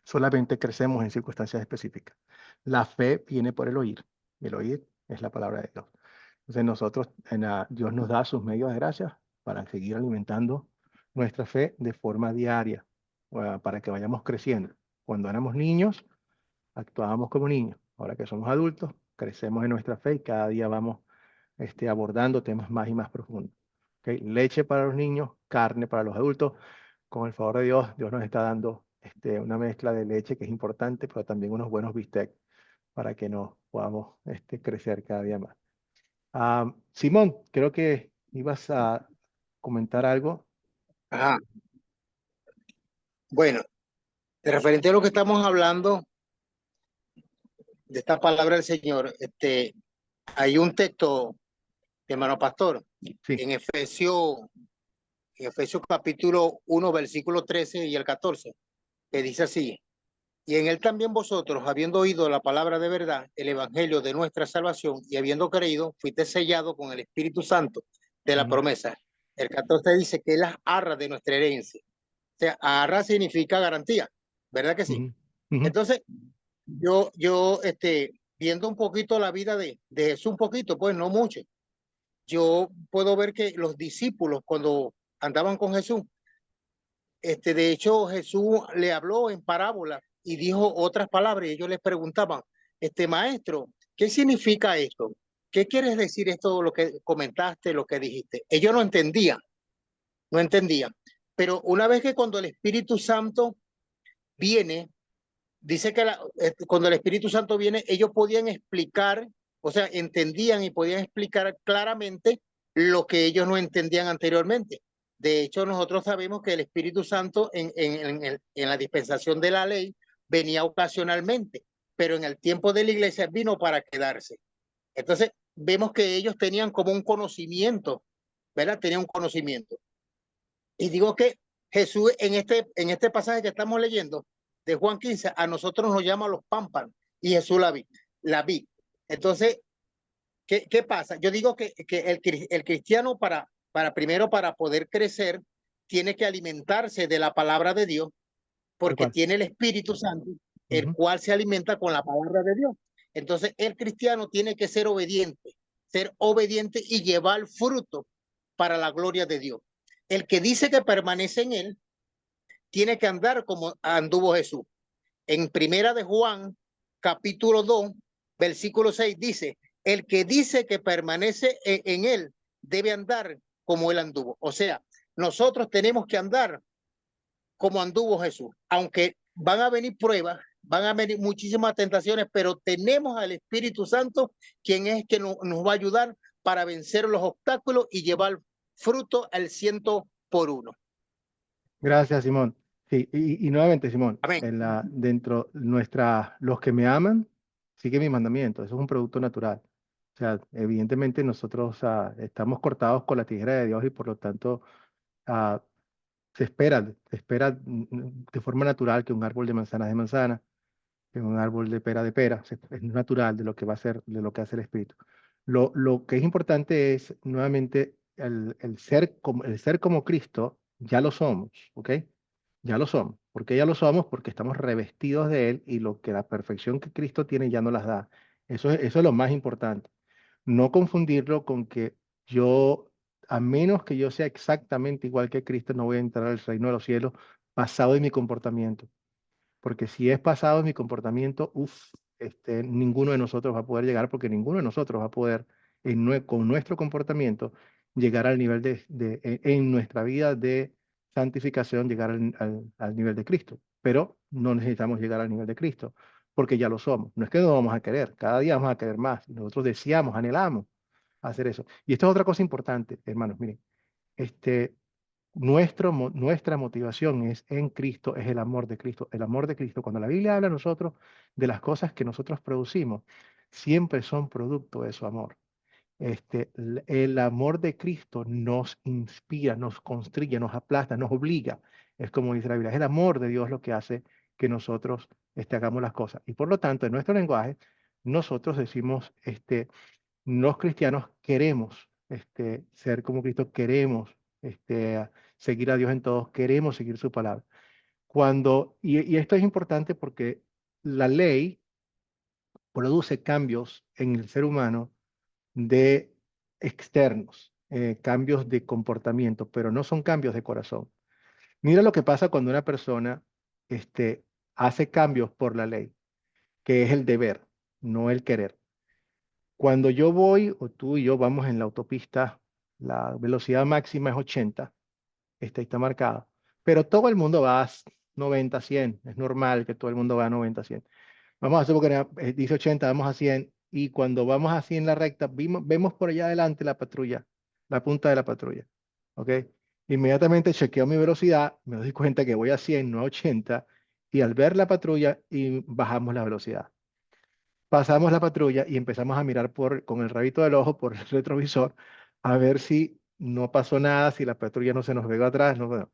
solamente crecemos en circunstancias específicas. La fe viene por el oír es la palabra de Dios. Entonces Dios nos da sus medios de gracia para seguir alimentando nuestra fe de forma diaria, para que vayamos creciendo. Cuando éramos niños, actuábamos como niños. Ahora que somos adultos, crecemos en nuestra fe y cada día vamos abordando temas más y más profundos. ¿Okay? Leche para los niños, carne para los adultos. Con el favor de Dios, Dios nos está dando una mezcla de leche que es importante, pero también unos buenos bistecs para que nos podamos crecer cada día más. Simón, creo que ibas a comentar algo. Ajá. Bueno, de referente a lo que estamos hablando de esta palabra del Señor, hay un texto, hermano pastor, Sí. en Efesios capítulo 1, versículo 13 y el 14, que dice así: y en él también vosotros, habiendo oído la palabra de verdad, el evangelio de nuestra salvación, y habiendo creído, fuiste sellado con el Espíritu Santo de la promesa. El 14 dice que es la arra de nuestra herencia. O sea, arra significa garantía, ¿verdad que sí? Entonces, yo viendo un poquito la vida de Jesús, un poquito, pues no mucho, yo puedo ver que los discípulos cuando andaban con Jesús, de hecho Jesús le habló en parábola y dijo otras palabras y ellos les preguntaban, maestro, ¿qué significa esto? ¿Qué quieres decir esto, lo que comentaste, lo que dijiste? Ellos no entendían. Pero una vez que cuando el Espíritu Santo viene, dice que cuando el Espíritu Santo viene, ellos podían explicar, o sea, entendían y podían explicar claramente lo que ellos no entendían anteriormente. De hecho, nosotros sabemos que el Espíritu Santo en la dispensación de la ley venía ocasionalmente, pero en el tiempo de la iglesia vino para quedarse. Entonces, vemos que ellos tenían como un conocimiento, ¿verdad? Tenían un conocimiento. Y digo que Jesús en este pasaje que estamos leyendo, de Juan 15, a nosotros nos llama los pámpanos y Jesús la vi. Entonces, ¿qué pasa? Yo digo que el cristiano primero para poder crecer tiene que alimentarse de la palabra de Dios porque tiene el Espíritu Santo, el cual se alimenta con la palabra de Dios. Entonces, el cristiano tiene que ser obediente y llevar fruto para la gloria de Dios. El que dice que permanece en él tiene que andar como anduvo Jesús. En primera de Juan, capítulo 2, versículo 6 dice, el que dice que permanece en él debe andar como él anduvo. O sea, nosotros tenemos que andar como anduvo Jesús. Aunque van a venir pruebas, van a venir muchísimas tentaciones, pero tenemos al Espíritu Santo, quien es que nos va a ayudar para vencer los obstáculos y llevar fruto al 100 por 1. Gracias, Simón. Sí, y nuevamente, Simón, dentro los que me aman, siguen mis mandamientos. Eso es un producto natural. O sea, evidentemente nosotros estamos cortados con la tijera de Dios y por lo tanto se espera de forma natural que un árbol de manzana de manzana, que un árbol de pera de pera. Es natural de lo que va a ser, de lo que hace el Espíritu. Lo que es importante es, nuevamente, el ser como Cristo, ya lo somos, ¿ok? Ya lo somos. ¿Por qué ya lo somos? Porque estamos revestidos de Él y lo que la perfección que Cristo tiene ya nos las da. Eso es lo más importante. No confundirlo con que a menos que yo sea exactamente igual que Cristo, no voy a entrar al reino de los cielos basado en mi comportamiento. Porque si es basado en mi comportamiento, ninguno de nosotros va a poder llegar, porque ninguno de nosotros va a poder, con nuestro comportamiento, llegar al nivel en nuestra vida de santificación, llegar al nivel de Cristo. Pero no necesitamos llegar al nivel de Cristo, porque ya lo somos. No es que no vamos a querer, cada día vamos a querer más. Nosotros deseamos, anhelamos hacer eso. Y esto es otra cosa importante, hermanos, miren. Nuestra motivación es en Cristo, es el amor de Cristo. El amor de Cristo, cuando la Biblia habla a nosotros de las cosas que nosotros producimos, siempre son producto de su amor. El amor de Cristo nos inspira, nos constriñe, nos aplasta, nos obliga. Es como dice la Biblia, es el amor de Dios lo que hace que nosotros hagamos las cosas. Y por lo tanto, en nuestro lenguaje, nosotros decimos, los cristianos queremos ser como Cristo, queremos seguir a Dios en todos, queremos seguir su palabra. Y esto es importante porque la ley produce cambios en el ser humano de externos, cambios de comportamiento, pero no son cambios de corazón. Mira lo que pasa cuando una persona hace cambios por la ley, que es el deber, no el querer. Cuando yo voy, o tú y yo vamos en la autopista, la velocidad máxima es 80, está marcada, pero todo el mundo va 90, 100. Es normal que todo el mundo va a 90, 100. Vamos a hacer porque dice 80, vamos a 100. Y cuando vamos así en la recta, vemos por allá adelante la patrulla, la punta de la patrulla. ¿Ok? Inmediatamente chequeo mi velocidad, me doy cuenta que voy a 100, no a 80. Y al ver la patrulla, y bajamos la velocidad. Pasamos la patrulla y empezamos a mirar con el rabito del ojo por el retrovisor a ver si no pasó nada, si la patrulla no se nos pegó atrás. No, bueno.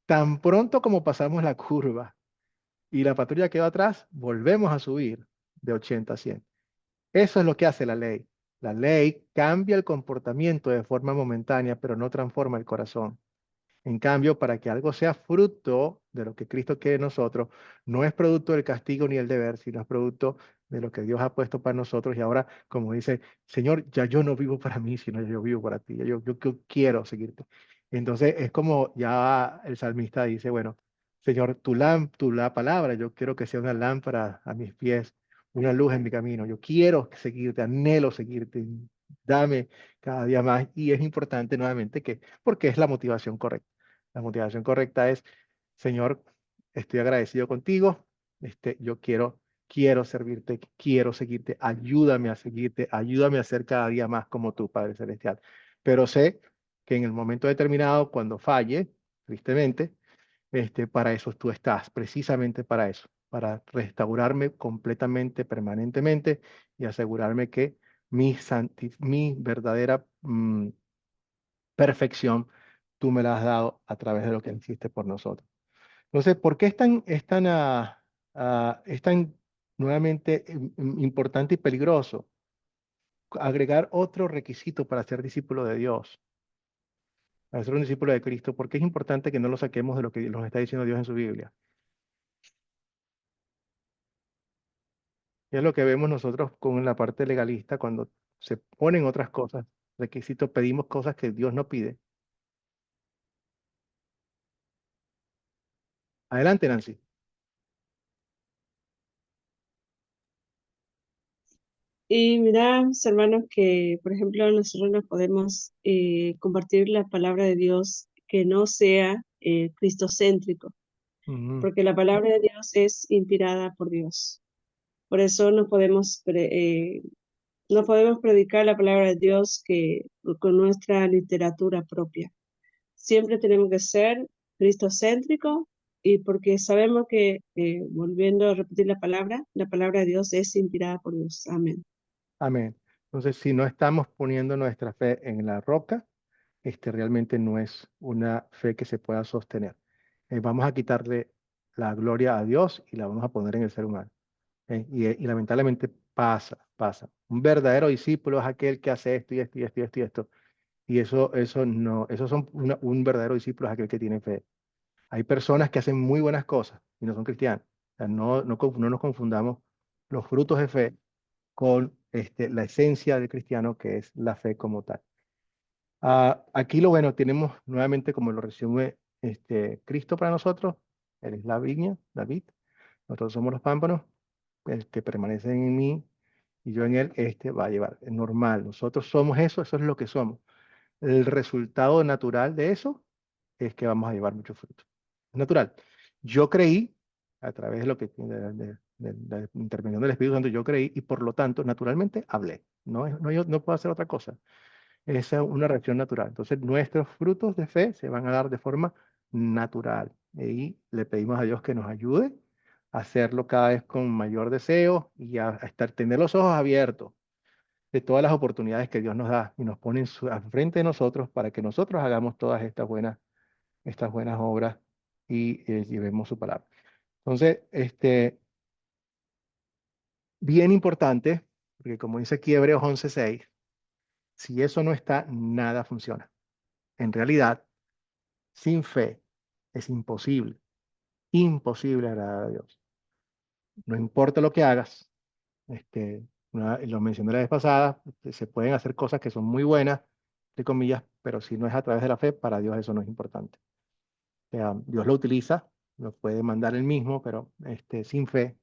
Tan pronto como pasamos la curva y la patrulla quedó atrás, volvemos a subir de 80 a 100. Eso es lo que hace la ley. La ley cambia el comportamiento de forma momentánea, pero no transforma el corazón. En cambio, para que algo sea fruto de lo que Cristo quiere en nosotros, no es producto del castigo ni el deber, sino es producto de lo que Dios ha puesto para nosotros. Y ahora, como dice, Señor, ya yo no vivo para mí, sino yo vivo para ti. Yo quiero seguirte. Entonces, es como ya el salmista dice, bueno, Señor, la palabra, yo quiero que sea una lámpara a mis pies, una luz en mi camino. Yo quiero seguirte, anhelo seguirte. Dame cada día más. Y es importante nuevamente porque es la motivación correcta. La motivación correcta es, Señor, estoy agradecido contigo, yo quiero servirte, quiero seguirte, ayúdame a seguirte, ayúdame a ser cada día más como tú, Padre Celestial. Pero sé que en el momento determinado, cuando falle, tristemente, para eso tú estás, precisamente para eso, para restaurarme completamente, permanentemente y asegurarme que mi verdadera perfección, tú me la has dado a través de lo que hiciste por nosotros. Entonces, ¿por qué es tan nuevamente importante y peligroso agregar otro requisito para ser discípulo de Dios, para ser un discípulo de Cristo? ¿Por qué es importante que no lo saquemos de lo que nos está diciendo Dios en su Biblia? Y es lo que vemos nosotros con la parte legalista cuando se ponen otras cosas, requisitos, pedimos cosas que Dios no pide. Adelante, Nancy. Y mira, mis hermanos, que por ejemplo nosotros no podemos compartir la palabra de Dios que no sea cristocéntrico, Ujú. porque la palabra de Dios es inspirada por Dios. Por eso no podemos predicar la palabra de Dios con nuestra literatura propia. Siempre tenemos que ser cristocéntrico, y porque sabemos que, volviendo a repetir la palabra de Dios es inspirada por Dios. Amén. Amén. Entonces, si no estamos poniendo nuestra fe en la roca, realmente no es una fe que se pueda sostener. Vamos a quitarle la gloria a Dios y la vamos a poner en el ser humano. Y lamentablemente pasa. Un verdadero discípulo es aquel que hace esto y esto y esto y esto y esto. Y eso no, un verdadero discípulo es aquel que tiene fe. Hay personas que hacen muy buenas cosas y no son cristianos. O sea, no nos confundamos los frutos de fe con la esencia del cristiano, que es la fe como tal. Aquí lo bueno, tenemos nuevamente, como lo resume Cristo para nosotros, Él es la viña, la vid, nosotros somos los pámpanos, el que permanece en mí y yo en él, va a llevar. Es normal, nosotros somos eso es lo que somos. El resultado natural de eso es que vamos a llevar mucho fruto. Es natural. Yo creí, a través de lo que de la intervención del Espíritu Santo, yo creí y por lo tanto, naturalmente hablé. Yo no puedo hacer otra cosa. Esa es una reacción natural. Entonces, nuestros frutos de fe se van a dar de forma natural. Y le pedimos a Dios que nos ayude a hacerlo cada vez con mayor deseo y a tener los ojos abiertos de todas las oportunidades que Dios nos da y nos pone al frente de nosotros para que nosotros hagamos todas estas buenas obras y llevemos su palabra. Entonces, bien importante, porque como dice aquí Hebreos 11:6, si eso no está, nada funciona. En realidad, sin fe es imposible agradar a Dios. No importa lo que hagas, lo mencioné la vez pasada, se pueden hacer cosas que son muy buenas, entre comillas, pero si no es a través de la fe, para Dios eso no es importante. O sea, Dios lo utiliza, lo puede mandar él mismo, pero sin fe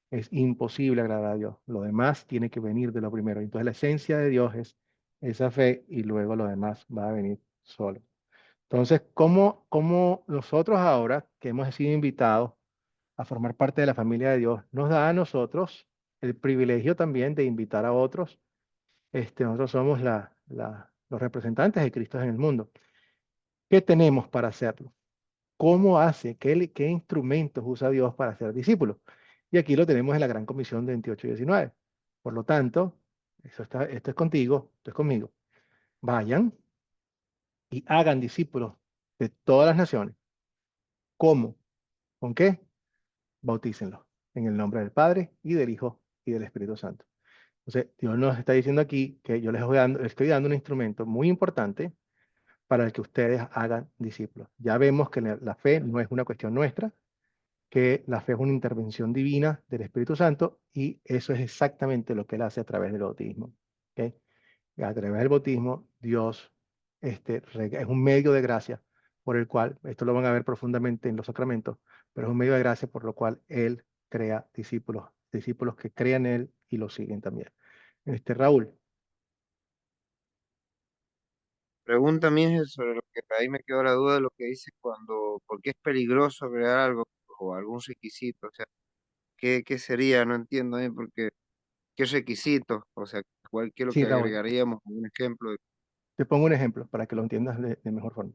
es imposible agradar a Dios. Lo demás tiene que venir de lo primero. Entonces la esencia de Dios es esa fe y luego lo demás va a venir solo. Entonces, ¿cómo nosotros ahora que hemos sido invitados a formar parte de la familia de Dios, nos da a nosotros el privilegio también de invitar a otros. Nosotros somos los representantes de Cristo en el mundo. ¿Qué tenemos para hacerlo? ¿Cómo hace? ¿Qué instrumentos usa Dios para ser discípulos? Y aquí lo tenemos en la Gran Comisión de 28 y 19. Por lo tanto, esto es contigo, esto es conmigo. Vayan y hagan discípulos de todas las naciones. ¿Cómo? ¿Con qué? Bautícenlos en el nombre del Padre y del Hijo y del Espíritu Santo. Entonces, Dios nos está diciendo aquí que yo les estoy dando un instrumento muy importante para el que ustedes hagan discípulos. Ya vemos que la fe no es una cuestión nuestra, que la fe es una intervención divina del Espíritu Santo y eso es exactamente lo que Él hace a través del bautismo. ¿Okay? A través del bautismo, Dios es un medio de gracia por el cual, esto lo van a ver profundamente en los sacramentos, pero es un medio de gracia por lo cual Él crea discípulos, discípulos que crean en Él y lo siguen también. Raúl. Pregunta mía es sobre lo que ahí me quedó la duda de lo que dice ¿por qué es peligroso agregar algo o algún requisito? O sea, ¿qué sería? No entiendo bien porque ¿qué requisito? O sea, ¿qué es lo Sí, que Raúl, agregaríamos? Un ejemplo de te pongo un ejemplo para que lo entiendas de mejor forma.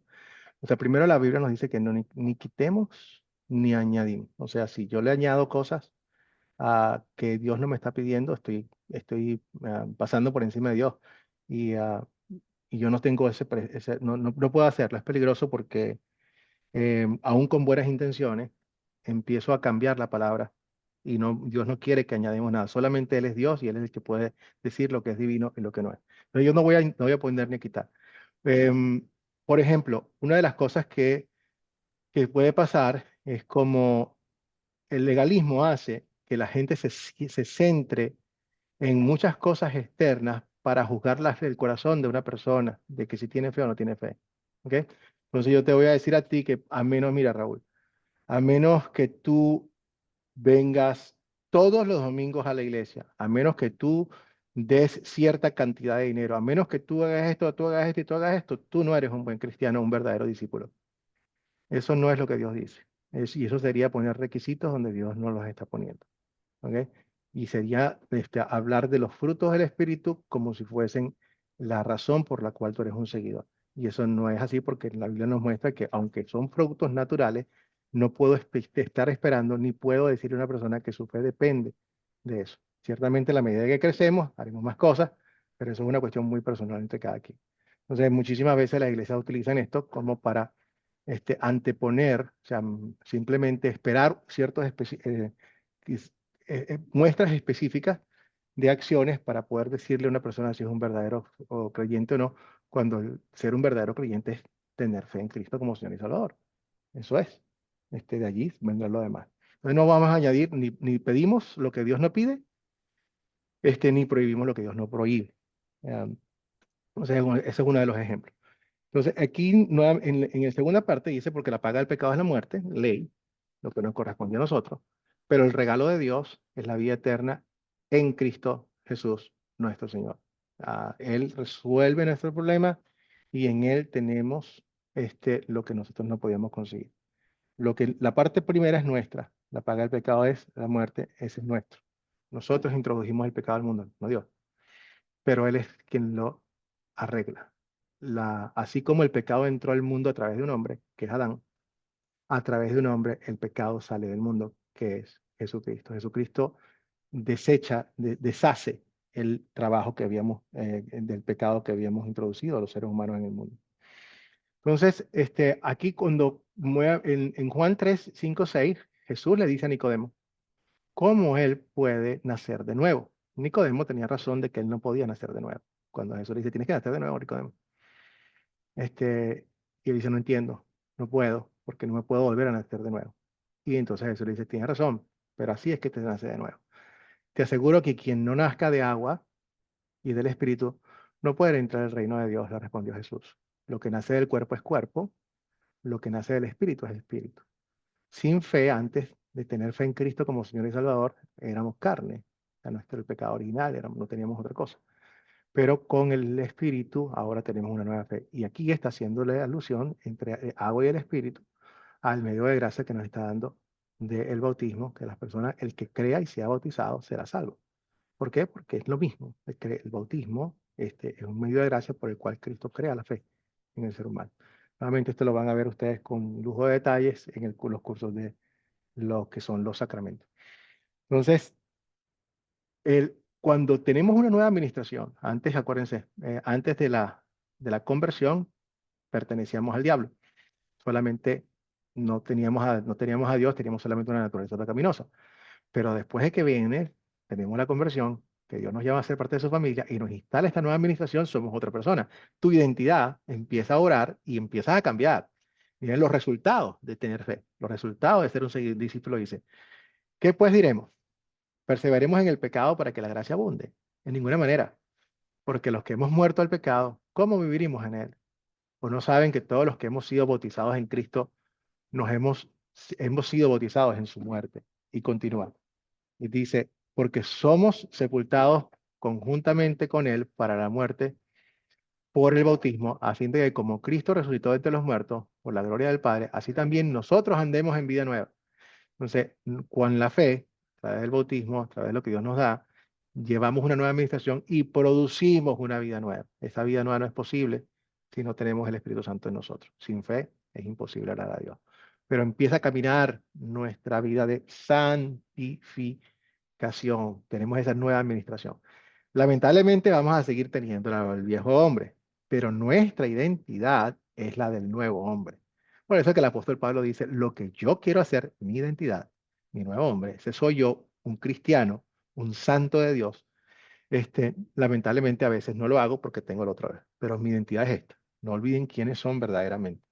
O sea, primero la Biblia nos dice que no ni quitemos ni añadimos. O sea, si yo le añado cosas que Dios no me está pidiendo, estoy pasando por encima de Dios. Y, y yo no tengo no puedo hacerlo. Es peligroso porque aún con buenas intenciones, empiezo a cambiar la palabra y Dios no quiere que añadimos nada. Solamente Él es Dios y Él es el que puede decir lo que es divino y lo que no es. Pero yo no voy a poner ni a quitar. Em, por ejemplo, una de las cosas que puede pasar es como el legalismo hace que la gente se centre en muchas cosas externas para juzgar el corazón de una persona, de que si tiene fe o no tiene fe. ¿Ok? Entonces yo te voy a decir a ti que a menos, mira Raúl, a menos que tú vengas todos los domingos a la iglesia, a menos que tú des cierta cantidad de dinero, a menos que tú hagas esto, tú hagas esto y tú hagas esto, tú no eres un buen cristiano, un verdadero discípulo. Eso no es lo que Dios dice. Y eso sería poner requisitos donde Dios no los está poniendo. ¿Ok? Y sería hablar de los frutos del Espíritu como si fuesen la razón por la cual tú eres un seguidor. Y eso no es así porque la Biblia nos muestra que aunque son frutos naturales, no puedo estar esperando ni puedo decirle a una persona que su fe depende de eso. Ciertamente, a la medida que crecemos, haremos más cosas, pero eso es una cuestión muy personal entre cada quien. Entonces, muchísimas veces las iglesias utilizan esto como para anteponer, o sea, simplemente esperar ciertos muestras específicas de acciones para poder decirle a una persona si es un verdadero o creyente o no, cuando ser un verdadero creyente es tener fe en Cristo como Señor y Salvador. Eso es. De allí vendrá lo demás. Entonces no vamos a añadir, ni pedimos lo que Dios no pide, ni prohibimos lo que Dios no prohíbe. Entonces, ese es uno de los ejemplos. Entonces, aquí en la segunda parte dice, porque la paga del pecado es la muerte, ley, lo que nos corresponde a nosotros, pero el regalo de Dios es la vida eterna en Cristo Jesús, nuestro Señor. Él resuelve nuestro problema y en Él tenemos lo que nosotros no podíamos conseguir. La parte primera es nuestra, la paga del pecado es la muerte, ese es nuestro. Nosotros introdujimos el pecado al mundo, no Dios, pero Él es quien lo arregla. Así como el pecado entró al mundo a través de un hombre, que es Adán, a través de un hombre el pecado sale del mundo, que es Jesucristo. Jesucristo deshace el trabajo del pecado que habíamos introducido a los seres humanos en el mundo. Entonces, aquí en Juan 3, 5, 6, Jesús le dice a Nicodemo, ¿cómo él puede nacer de nuevo? Nicodemo tenía razón de que él no podía nacer de nuevo. Cuando Jesús le dice, tienes que nacer de nuevo, Nicodemo. Y él dice, no entiendo, no puedo, porque no me puedo volver a nacer de nuevo. Y entonces Jesús le dice, tienes razón, pero así es que te nace de nuevo. Te aseguro que quien no nazca de agua y del Espíritu no puede entrar al reino de Dios, le respondió Jesús. Lo que nace del cuerpo es cuerpo, lo que nace del Espíritu es Espíritu. Sin fe, antes de tener fe en Cristo como Señor y Salvador, éramos carne. O sea, nuestro pecado original, no teníamos otra cosa. Pero con el Espíritu ahora tenemos una nueva fe. Y aquí está haciéndole alusión entre agua y el Espíritu al medio de gracia que nos está dando del bautismo, que las personas, el que crea y sea bautizado será salvo. ¿Por qué? Porque es lo mismo. El bautismo es un medio de gracia por el cual Cristo crea la fe en el ser humano. Nuevamente esto lo van a ver ustedes con lujo de detalles en los cursos de lo que son los sacramentos. Entonces, cuando tenemos una nueva administración, antes, acuérdense, antes de la conversión, pertenecíamos al diablo. Solamente no teníamos a Dios, teníamos solamente una naturaleza pecaminosa. Pero después de que viene, tenemos la conversión, que Dios nos llama a ser parte de su familia y nos instala esta nueva administración, somos otra persona. Tu identidad empieza a orar y empiezas a cambiar. Miren los resultados de tener fe, los resultados de ser un discípulo. Dice, ¿qué pues diremos? ¿Perseveremos en el pecado para que la gracia abunde? En ninguna manera, porque los que hemos muerto al pecado, ¿cómo viviremos en él? ¿O no saben que todos los que hemos sido bautizados en Cristo, hemos sido bautizados en su muerte? Y continúa. Y dice, porque somos sepultados conjuntamente con él para la muerte por el bautismo, a fin de que como Cristo resucitó de entre los muertos por la gloria del Padre, así también nosotros andemos en vida nueva. Entonces, con la fe, a través del bautismo, a través de lo que Dios nos da, llevamos una nueva administración y producimos una vida nueva. Esa vida nueva no es posible si no tenemos el Espíritu Santo en nosotros. Sin fe es imposible agradar a Dios. Pero empieza a caminar nuestra vida de santificación. Tenemos esa nueva administración. Lamentablemente vamos a seguir teniendo el viejo hombre, pero nuestra identidad es la del nuevo hombre. Por eso es que el apóstol Pablo dice, lo que yo quiero hacer, mi identidad, mi nuevo hombre, ese soy yo, un cristiano, un santo de Dios. Lamentablemente a veces no lo hago porque tengo la otra vez, pero mi identidad es esta. No olviden quiénes son verdaderamente,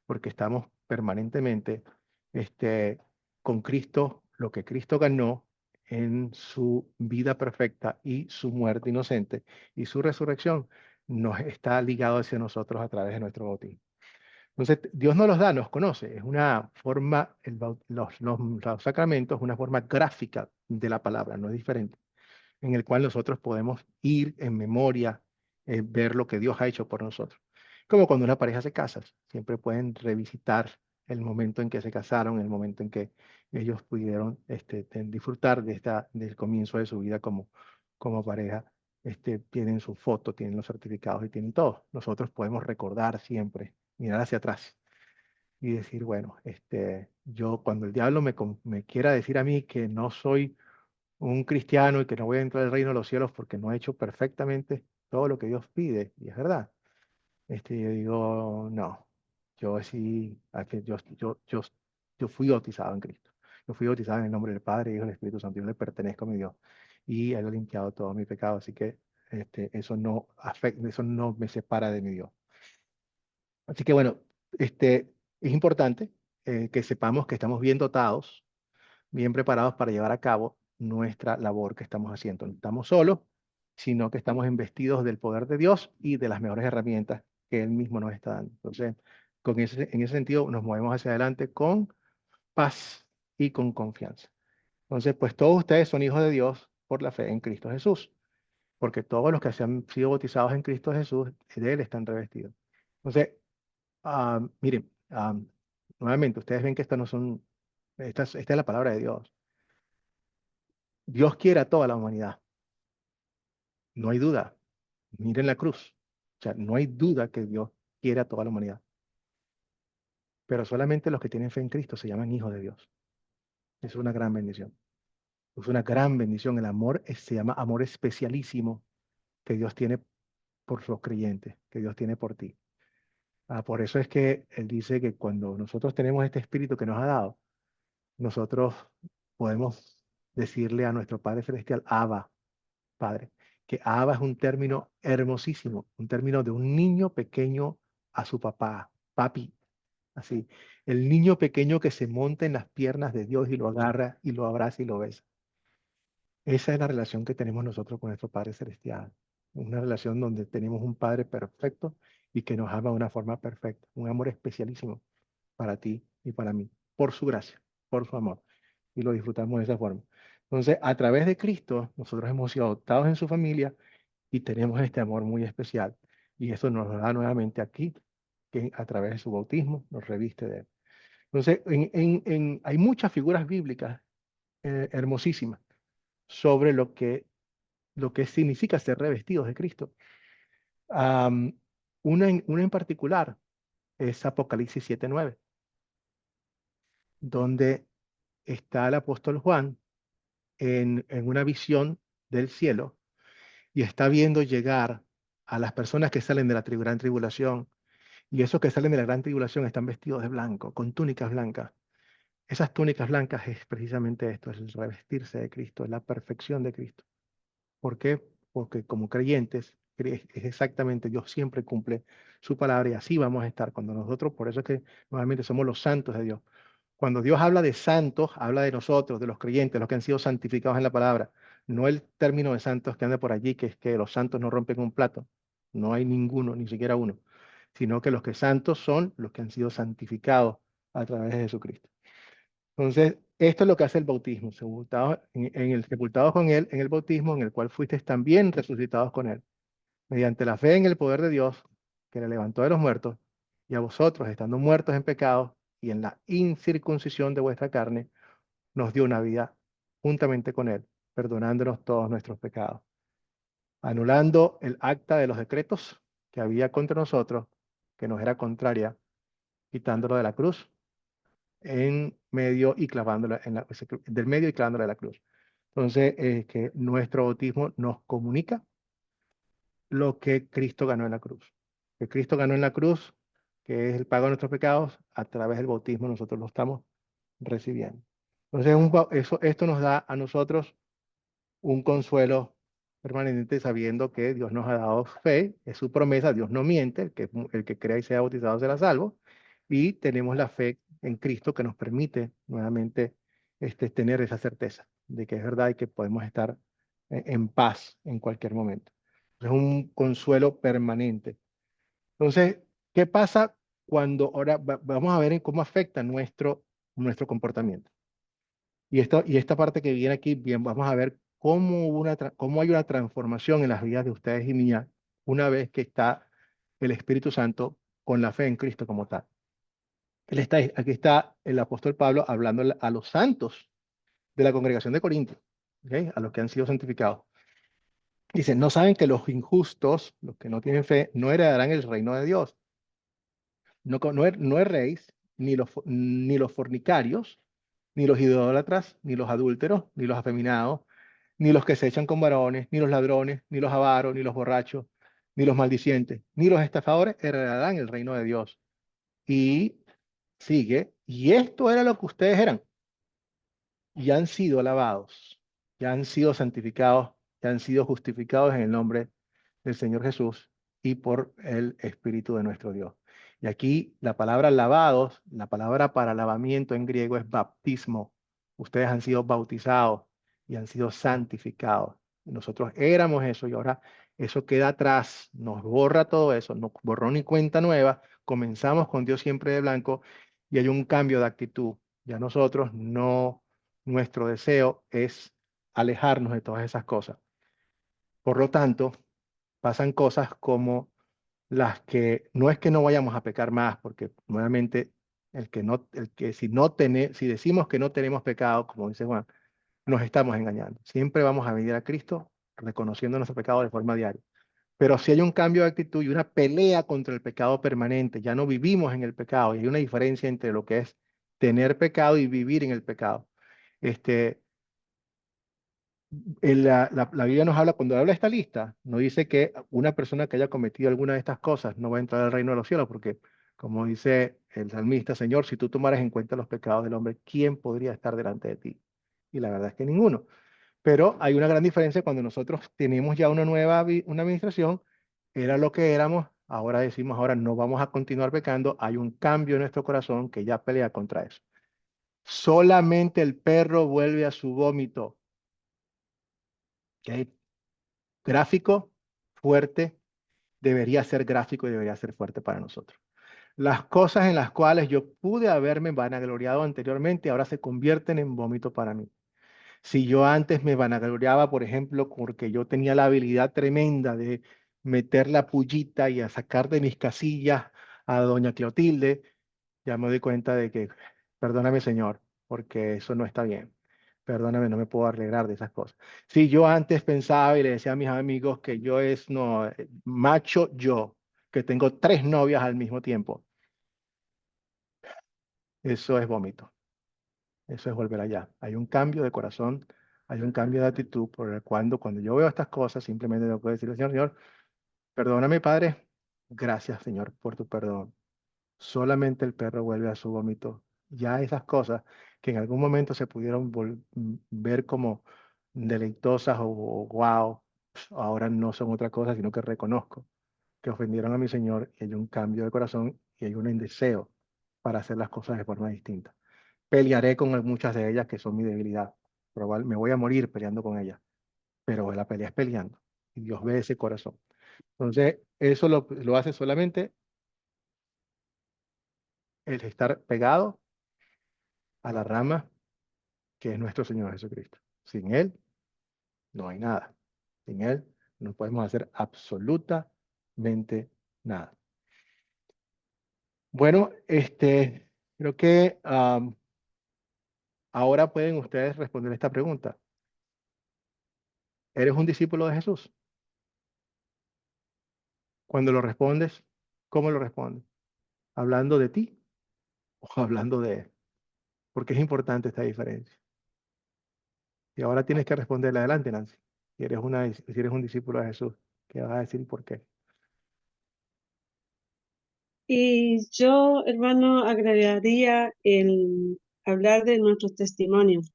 porque estamos permanentemente con Cristo, lo que Cristo ganó en su vida perfecta y su muerte inocente y su resurrección nos está ligado hacia nosotros a través de nuestro bautismo. Entonces, Dios nos los da, nos conoce. Es una forma, los sacramentos, una forma gráfica de la palabra, no es diferente, en el cual nosotros podemos ir en memoria, ver lo que Dios ha hecho por nosotros. Como cuando una pareja se casa, siempre pueden revisitar el momento en que se casaron, el momento en que ellos pudieron disfrutar del comienzo de su vida como pareja. Tienen su foto, tienen los certificados y tienen todo. Nosotros podemos recordar siempre, mirar hacia atrás y decir, bueno, yo cuando el diablo me quiera decir a mí que no soy un cristiano y que no voy a entrar al reino de los cielos porque no he hecho perfectamente todo lo que Dios pide, y es verdad. Yo digo, no, yo sí, yo fui bautizado en Cristo. Yo fui bautizado en el nombre del Padre, Hijo y del Espíritu Santo. Yo le pertenezco a mi Dios y Él ha limpiado todos mis pecados. Así que eso no me separa de mi Dios. Así que bueno, es importante que sepamos que estamos bien dotados, bien preparados para llevar a cabo nuestra labor que estamos haciendo. No estamos solos, sino que estamos investidos del poder de Dios y de las mejores herramientas que Él mismo nos está dando. Entonces, en ese sentido, nos movemos hacia adelante con paz y con confianza. Entonces, pues todos ustedes son hijos de Dios por la fe en Cristo Jesús, porque todos los que se han sido bautizados en Cristo Jesús, de Él están revestidos. Entonces, miren, nuevamente, ustedes ven que esta es la palabra de Dios. Dios quiere a toda la humanidad. No hay duda. Miren la cruz. O sea, no hay duda que Dios quiere a toda la humanidad. Pero solamente los que tienen fe en Cristo se llaman hijos de Dios. Es una gran bendición. Es una gran bendición. El amor se llama amor especialísimo que Dios tiene por los creyentes, que Dios tiene por ti. Por eso es que Él dice que cuando nosotros tenemos este espíritu que nos ha dado, nosotros podemos decirle a nuestro Padre Celestial, Abba, Padre, que Abba es un término hermosísimo, un término de un niño pequeño a su papá, papi, así. El niño pequeño que se monta en las piernas de Dios y lo agarra y lo abraza y lo besa. Esa es la relación que tenemos nosotros con nuestro Padre Celestial. Una relación donde tenemos un Padre perfecto y que nos ama de una forma perfecta. Un amor especialísimo para ti y para mí, por su gracia, por su amor. Y lo disfrutamos de esa forma. Entonces, a través de Cristo, nosotros hemos sido adoptados en su familia y tenemos este amor muy especial. Y eso nos lo da nuevamente aquí, que a través de su bautismo nos reviste de Él. Entonces, hay muchas figuras bíblicas hermosísimas sobre lo que significa ser revestidos de Cristo. Una en particular es Apocalipsis 7:9, donde está el apóstol Juan en una visión del cielo y está viendo llegar a las personas que salen de la gran tribulación. Y esos que salen de la gran tribulación están vestidos de blanco, con túnicas blancas. Esas túnicas blancas es precisamente esto, es el revestirse de Cristo, es la perfección de Cristo. ¿Por qué? Porque como creyentes, es exactamente, Dios siempre cumple su palabra y así vamos a estar cuando nosotros, por eso es que nuevamente somos los santos de Dios. Cuando Dios habla de santos, habla de nosotros, de los creyentes, los que han sido santificados en la palabra. No el término de santos que anda por allí, que es que los santos no rompen un plato. No hay ninguno, ni siquiera uno. Sino que los que santos son los que han sido santificados a través de Jesucristo. Entonces, esto es lo que hace el bautismo, sepultados con Él en el bautismo, en el cual fuisteis también resucitados con Él, mediante la fe en el poder de Dios, que le levantó de los muertos, y a vosotros, estando muertos en pecados y en la incircuncisión de vuestra carne, nos dio una vida juntamente con Él, perdonándonos todos nuestros pecados, anulando el acta de los decretos que había contra nosotros, que nos era contraria, quitándolo de la cruz en medio y clavándola del medio y clavándola de la cruz. Entonces, que nuestro bautismo nos comunica lo que Cristo ganó en la cruz. Que Cristo ganó en la cruz, que es el pago de nuestros pecados, a través del bautismo nosotros lo estamos recibiendo. Entonces, esto nos da a nosotros un consuelo permanente sabiendo que Dios nos ha dado fe, es su promesa, Dios no miente, el que crea y sea bautizado será salvo, y tenemos la fe en Cristo que nos permite nuevamente tener esa certeza de que es verdad y que podemos estar en paz en cualquier momento. Es un consuelo permanente. Entonces, ¿qué pasa cuando ahora vamos a ver en cómo afecta nuestro comportamiento? Y esta parte que viene aquí, bien, vamos a ver cómo hay una transformación en las vidas de ustedes y mías una vez que está el Espíritu Santo con la fe en Cristo como tal. Aquí está el apóstol Pablo hablando a los santos de la congregación de Corinto, ¿okay? A los que han sido santificados. Dice, no saben que los injustos, los que no tienen fe, no heredarán el reino de Dios. No erréis, ni los fornicarios, ni los idólatras, ni los adúlteros, ni los afeminados, ni los que se echan con varones, ni los ladrones, ni los avaros, ni los borrachos, ni los maldicientes, ni los estafadores heredarán el reino de Dios. Y sigue, y esto era lo que ustedes eran. Y han sido alabados, ya han sido santificados, ya han sido justificados en el nombre del Señor Jesús y por el Espíritu de nuestro Dios. Y aquí la palabra lavados, la palabra para lavamiento en griego es baptismo. Ustedes han sido bautizados y han sido santificados. Nosotros éramos eso y ahora eso queda atrás, nos borra todo eso, nos borró ni cuenta nueva, comenzamos con Dios siempre de blanco y hay un cambio de actitud. Ya nosotros no, nuestro deseo es alejarnos de todas esas cosas. Por lo tanto, pasan cosas como las que no es que no vayamos a pecar más, porque nuevamente si decimos que no tenemos pecado, como dice Juan, nos estamos engañando. Siempre vamos a venir a Cristo reconociendo nuestro pecado de forma diaria. Pero si hay un cambio de actitud y una pelea contra el pecado permanente, ya no vivimos en el pecado y hay una diferencia entre lo que es tener pecado y vivir en el pecado. La Biblia nos habla, cuando habla esta lista, no dice que una persona que haya cometido alguna de estas cosas no va a entrar al reino de los cielos, porque como dice el salmista, Señor, si tú tomaras en cuenta los pecados del hombre, ¿quién podría estar delante de ti? Y la verdad es que ninguno. Pero hay una gran diferencia cuando nosotros tenemos ya una una administración, era lo que éramos, ahora decimos, ahora no vamos a continuar pecando, hay un cambio en nuestro corazón que ya pelea contra eso. Solamente el perro vuelve a su vómito. ¿Okay? Gráfico, fuerte, debería ser gráfico y debería ser fuerte para nosotros. Las cosas en las cuales yo pude haberme vanagloriado anteriormente, ahora se convierten en vómito para mí. Si yo antes me vanagloriaba, por ejemplo, porque yo tenía la habilidad tremenda de meter la pullita y a sacar de mis casillas a doña Clotilde, ya me doy cuenta de que Perdóname, Señor, porque eso no está bien. Perdóname, no me puedo alegrar de esas cosas. Si yo antes pensaba y le decía a mis amigos que yo macho yo, que tengo 3 novias al mismo tiempo, eso es vómito. Eso es volver allá. Hay un cambio de corazón, hay un cambio de actitud, por el cuando yo veo estas cosas, simplemente no puedo decirle, Señor, Señor, perdóname, Padre. Gracias, Señor, por tu perdón. Solamente el perro vuelve a su vómito. Ya esas cosas que en algún momento se pudieron ver como deleitosas o wow, ahora no son otra cosa, sino que reconozco que ofendieron a mi Señor y hay un cambio de corazón y hay un deseo para hacer las cosas de forma distinta. Pelearé con muchas de ellas que son mi debilidad. Me voy a morir peleando con ellas, pero la pelea es peleando y Dios ve ese corazón. Entonces, eso lo hace solamente el estar pegado a la rama que es nuestro Señor Jesucristo. Sin Él no hay nada. Sin Él no podemos hacer absolutamente nada. Bueno, creo que ahora pueden ustedes responder esta pregunta. ¿Eres un discípulo de Jesús? Cuando lo respondes, ¿cómo lo respondes? ¿Hablando de ti o hablando de Él? Porque es importante esta diferencia. Y ahora tienes que responderle adelante, Nancy. Si eres un discípulo de Jesús, ¿qué vas a decir y por qué? Y yo, hermano, agregaría el hablar de nuestros testimonios.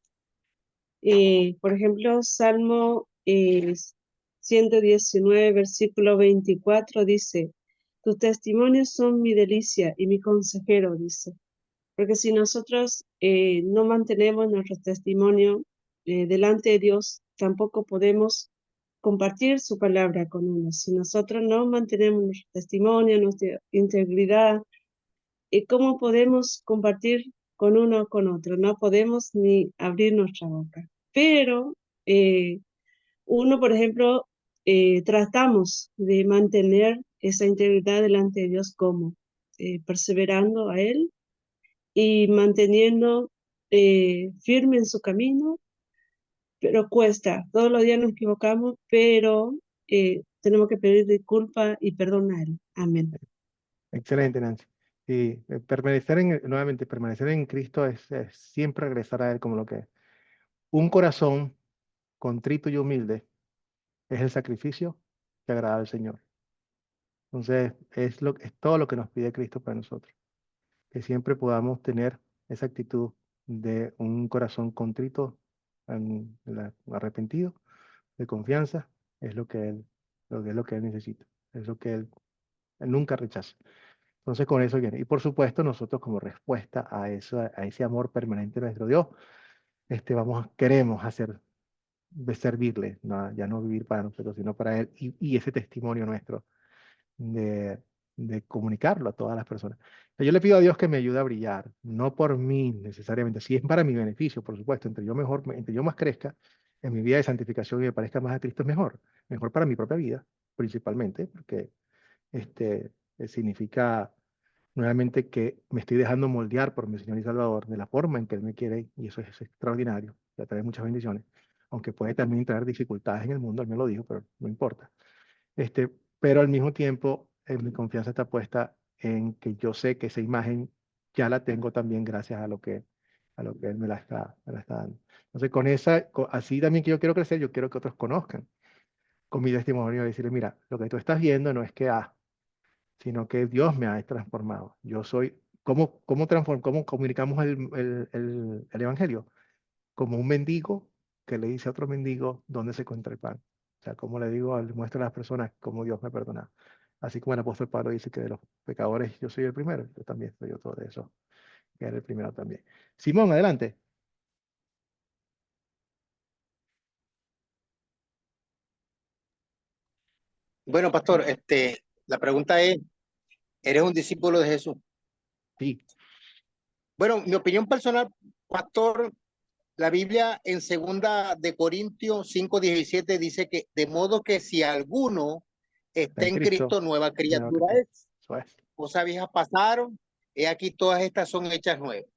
Por ejemplo, Salmo 119, versículo 24 dice, tus testimonios son mi delicia y mi consejero, dice. Porque si nosotros no mantenemos nuestro testimonio delante de Dios, tampoco podemos compartir su palabra con uno. Si nosotros no mantenemos nuestro testimonio, nuestra integridad, ¿cómo podemos compartir con uno o con otro? No podemos ni abrir nuestra boca. Pero uno, por ejemplo, tratamos de mantener esa integridad delante de Dios como perseverando a Él y manteniendo firme en su camino, pero cuesta. Todos los días nos equivocamos, pero tenemos que pedir disculpas y perdón a Él. Amén. Excelente, Nancy. Sí, nuevamente, permanecer en Cristo es siempre regresar a Él como lo que es. Un corazón contrito y humilde es el sacrificio que agrada al Señor. Entonces, es todo lo que nos pide Cristo para nosotros. Que siempre podamos tener esa actitud de un corazón contrito, arrepentido, de confianza, es lo que Él necesita. Es lo que Él nunca rechaza. Entonces con eso viene. Y por supuesto nosotros como respuesta a ese amor permanente de nuestro Dios, queremos servirle, ya no vivir para nosotros, sino para Él. Y ese testimonio nuestro de comunicarlo a todas las personas. Yo le pido a Dios que me ayude a brillar, no por mí necesariamente, si es para mi beneficio, por supuesto, entre yo más crezca en mi vida de santificación y me parezca más a Cristo es mejor para mi propia vida, principalmente, porque significa nuevamente que me estoy dejando moldear por mi Señor y Salvador de la forma en que Él me quiere y eso es extraordinario, ya trae muchas bendiciones, aunque puede también traer dificultades en el mundo, Él me lo dijo, pero no importa. Pero al mismo tiempo mi confianza está puesta en que yo sé que esa imagen ya la tengo también gracias a lo que Él me la está dando. Entonces así también que yo quiero crecer, yo quiero que otros conozcan con mi testimonio y decirle, mira, lo que tú estás viendo no es que sino que Dios me ha transformado. Yo soy, ¿cómo comunicamos el Evangelio? Como un mendigo que le dice a otro mendigo dónde se encuentra el pan. O sea, como le muestro a las personas cómo Dios me ha perdonado. Así como el apóstol Pablo dice que de los pecadores yo soy el primero, yo también soy otro de esos, que era el primero también. Simón, adelante. Bueno, pastor, la pregunta es, ¿eres un discípulo de Jesús? Sí. Bueno, mi opinión personal, pastor, la Biblia en 2 Corintios 5:17 dice que de modo que si alguno está en Cristo, nueva criatura es. Cosas viejas pasaron, y aquí todas estas son hechas nuevas.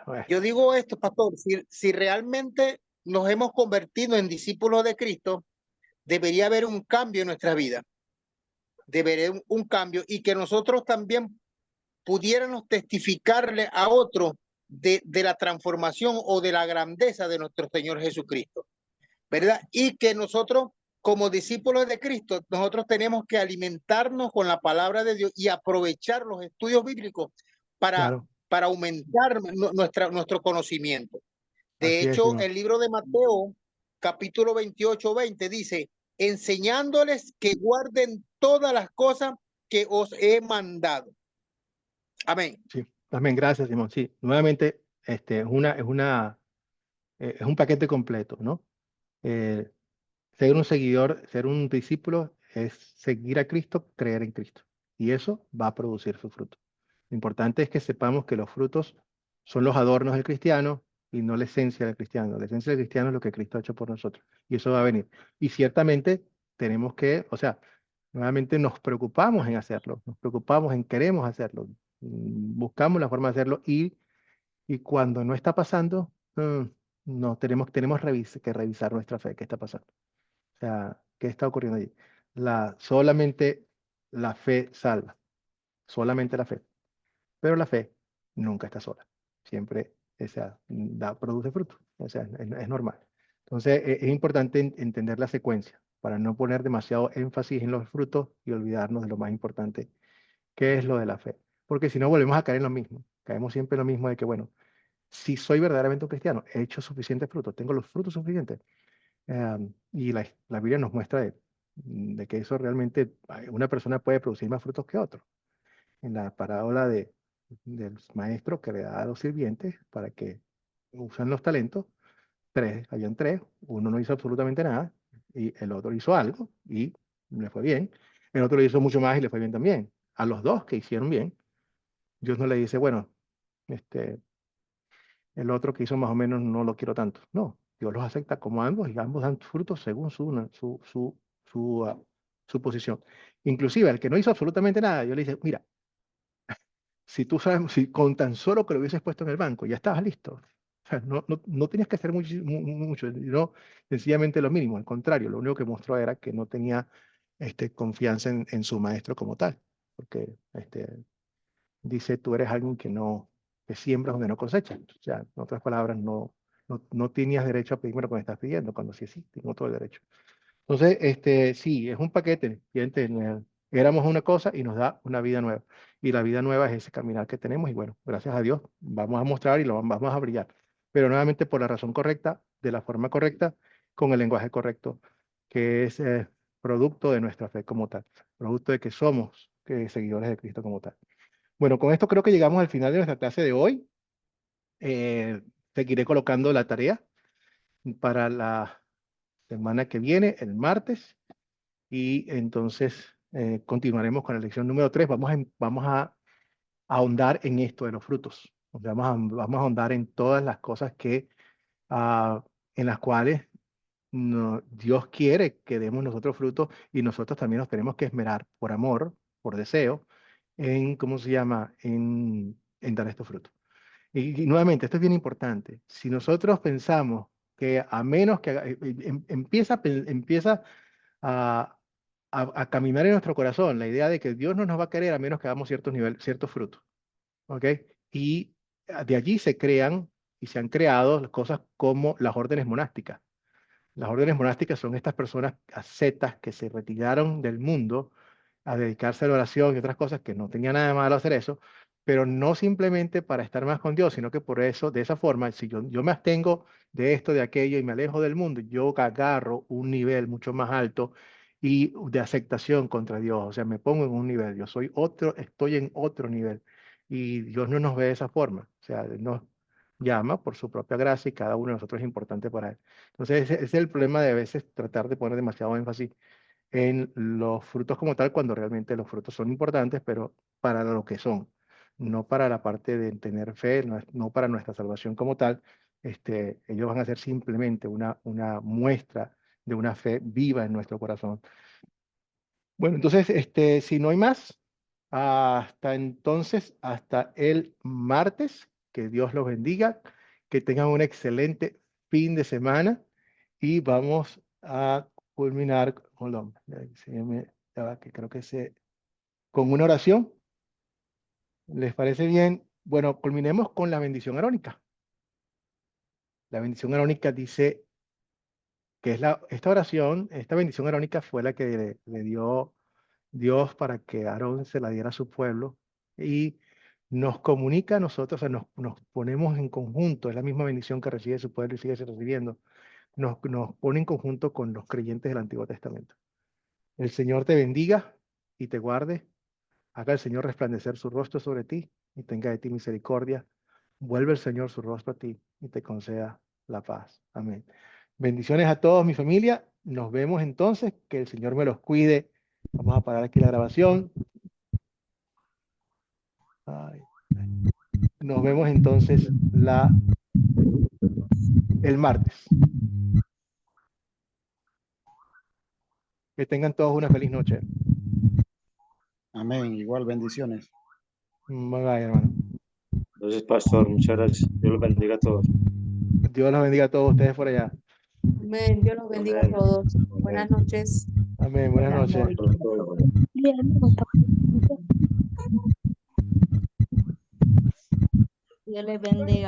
Bueno, Yo digo esto, pastor, si realmente nos hemos convertido en discípulos de Cristo, debería haber un cambio en nuestra vida. Debería haber un cambio y que nosotros también pudiéramos testificarle a otros de la transformación o de la grandeza de nuestro Señor Jesucristo, ¿verdad? Y que nosotros, como discípulos de Cristo, nosotros tenemos que alimentarnos con la palabra de Dios y aprovechar los estudios bíblicos claro, para aumentar nuestro conocimiento. De así es, hecho, Simón. el libro de Mateo, capítulo 28-20, dice, enseñándoles que guarden todas las cosas que os he mandado. Amén. Sí, amén, gracias, Simón. Sí, nuevamente, es un paquete completo, ¿no? Ser un seguidor, ser un discípulo es seguir a Cristo, creer en Cristo. Y eso va a producir su fruto. Lo importante es que sepamos que los frutos son los adornos del cristiano y no la esencia del cristiano. La esencia del cristiano es lo que Cristo ha hecho por nosotros. Y eso va a venir. Y ciertamente tenemos que, o sea, nuevamente nos preocupamos en hacerlo, nos preocupamos en queremos hacerlo, buscamos la forma de hacerlo y cuando no está pasando, no, tenemos que revisar nuestra fe, qué está pasando. O sea, ¿qué está ocurriendo allí? Solamente la fe salva, solamente la fe. Pero la fe nunca está sola. Siempre, o sea, produce fruto. O sea, es normal. Entonces, es importante entender la secuencia para no poner demasiado énfasis en los frutos y olvidarnos de lo más importante, que es lo de la fe. Porque si no, volvemos a caer en lo mismo. Caemos siempre en lo mismo de que, bueno, si soy verdaderamente un cristiano, he hecho suficientes frutos, tengo los frutos suficientes. Y la Biblia nos muestra de que eso realmente, una persona puede producir más frutos que otro. En la parábola del maestro que le da a los sirvientes para que usen los talentos, habían tres, uno no hizo absolutamente nada, y el otro hizo algo y le fue bien, el otro le hizo mucho más y le fue bien también. A los dos que hicieron bien, Dios no le dice, bueno, el otro que hizo más o menos no lo quiero tanto. No, Dios los acepta como ambos y ambos dan frutos según su posición. Inclusive el que no hizo absolutamente nada, yo le dice, mira, si tú sabes, si con tan solo que lo hubieses puesto en el banco, ya estabas listo. O sea, no tenías que hacer mucho, no, sencillamente lo mínimo. Al contrario, lo único que mostró era que no tenía confianza en su maestro como tal. Porque dice, tú eres alguien que siembras donde no cosechas. O sea, en otras palabras, no tenías derecho a pedirme lo que me estás pidiendo, cuando sí, tengo todo el derecho. Entonces, sí, es un paquete. Fíjate, éramos una cosa y nos da una vida nueva. Y la vida nueva es ese caminar que tenemos. Y bueno, gracias a Dios, vamos a mostrar y lo vamos a brillar. Pero nuevamente por la razón correcta, de la forma correcta, con el lenguaje correcto, que es producto de nuestra fe como tal, producto de que somos seguidores de Cristo como tal. Bueno, con esto creo que llegamos al final de nuestra clase de hoy. Seguiré colocando la tarea para la semana que viene, el martes, y entonces continuaremos con la lección número 3. Vamos a ahondar en esto de los frutos. Vamos a ahondar en todas las cosas en las cuales Dios quiere que demos nosotros frutos y nosotros también nos tenemos que esmerar por amor, por deseo, ¿cómo se llama? En dar estos frutos. Y nuevamente, esto es bien importante. Si nosotros pensamos que a menos que empieza a caminar en nuestro corazón la idea de que Dios no nos va a querer a menos que hagamos ciertos frutos, ¿ok? Y de allí se crean y se han creado las cosas como las órdenes monásticas. Las órdenes monásticas son estas personas ascetas que se retiraron del mundo a dedicarse a la oración y otras cosas, que no tenía nada de malo hacer eso, pero no simplemente para estar más con Dios, sino que por eso, de esa forma, si yo me abstengo de esto, de aquello y me alejo del mundo, yo agarro un nivel mucho más alto y de aceptación contra Dios, o sea, me pongo en un nivel, estoy en otro nivel y Dios no nos ve de esa forma, o sea, Él nos llama por su propia gracia y cada uno de nosotros es importante para Él. Entonces, ese es el problema de a veces tratar de poner demasiado énfasis en los frutos como tal, cuando realmente los frutos son importantes, pero para lo que son, no para la parte de tener fe, no para nuestra salvación como tal. Ellos van a ser simplemente una muestra de una fe viva en nuestro corazón. Bueno, entonces, si no hay más, hasta entonces, hasta el martes, que Que Dios los bendiga, que tengan un excelente fin de semana y vamos a culminar que creo que con una oración. ¿Les parece bien? Bueno, culminemos con la bendición arónica. La bendición arónica dice que es esta oración, esta bendición arónica fue la que le dio Dios para que Aarón se la diera a su pueblo y nos comunica a nosotros, o sea, nos ponemos en conjunto, es la misma bendición que recibe su pueblo y sigue recibiendo, nos pone en conjunto con los creyentes del Antiguo Testamento. El Señor te bendiga y te guarde, haga el Señor resplandecer su rostro sobre ti y tenga de ti misericordia, vuelve el Señor su rostro a ti y te conceda la paz. Amén. Bendiciones a todos, mi familia, nos vemos entonces, que el Señor me los cuide. Vamos a parar aquí la grabación. Nos vemos entonces el martes. Que tengan todos una feliz noche. Amén. Igual, bendiciones. Bye, bye, hermano. Entonces, pastor, muchas gracias. Dios los bendiga a todos. Dios los bendiga a todos ustedes por allá. Amén. Dios los bendiga a todos. Buenas noches. Amén. Buenas noches. Dios les bendiga.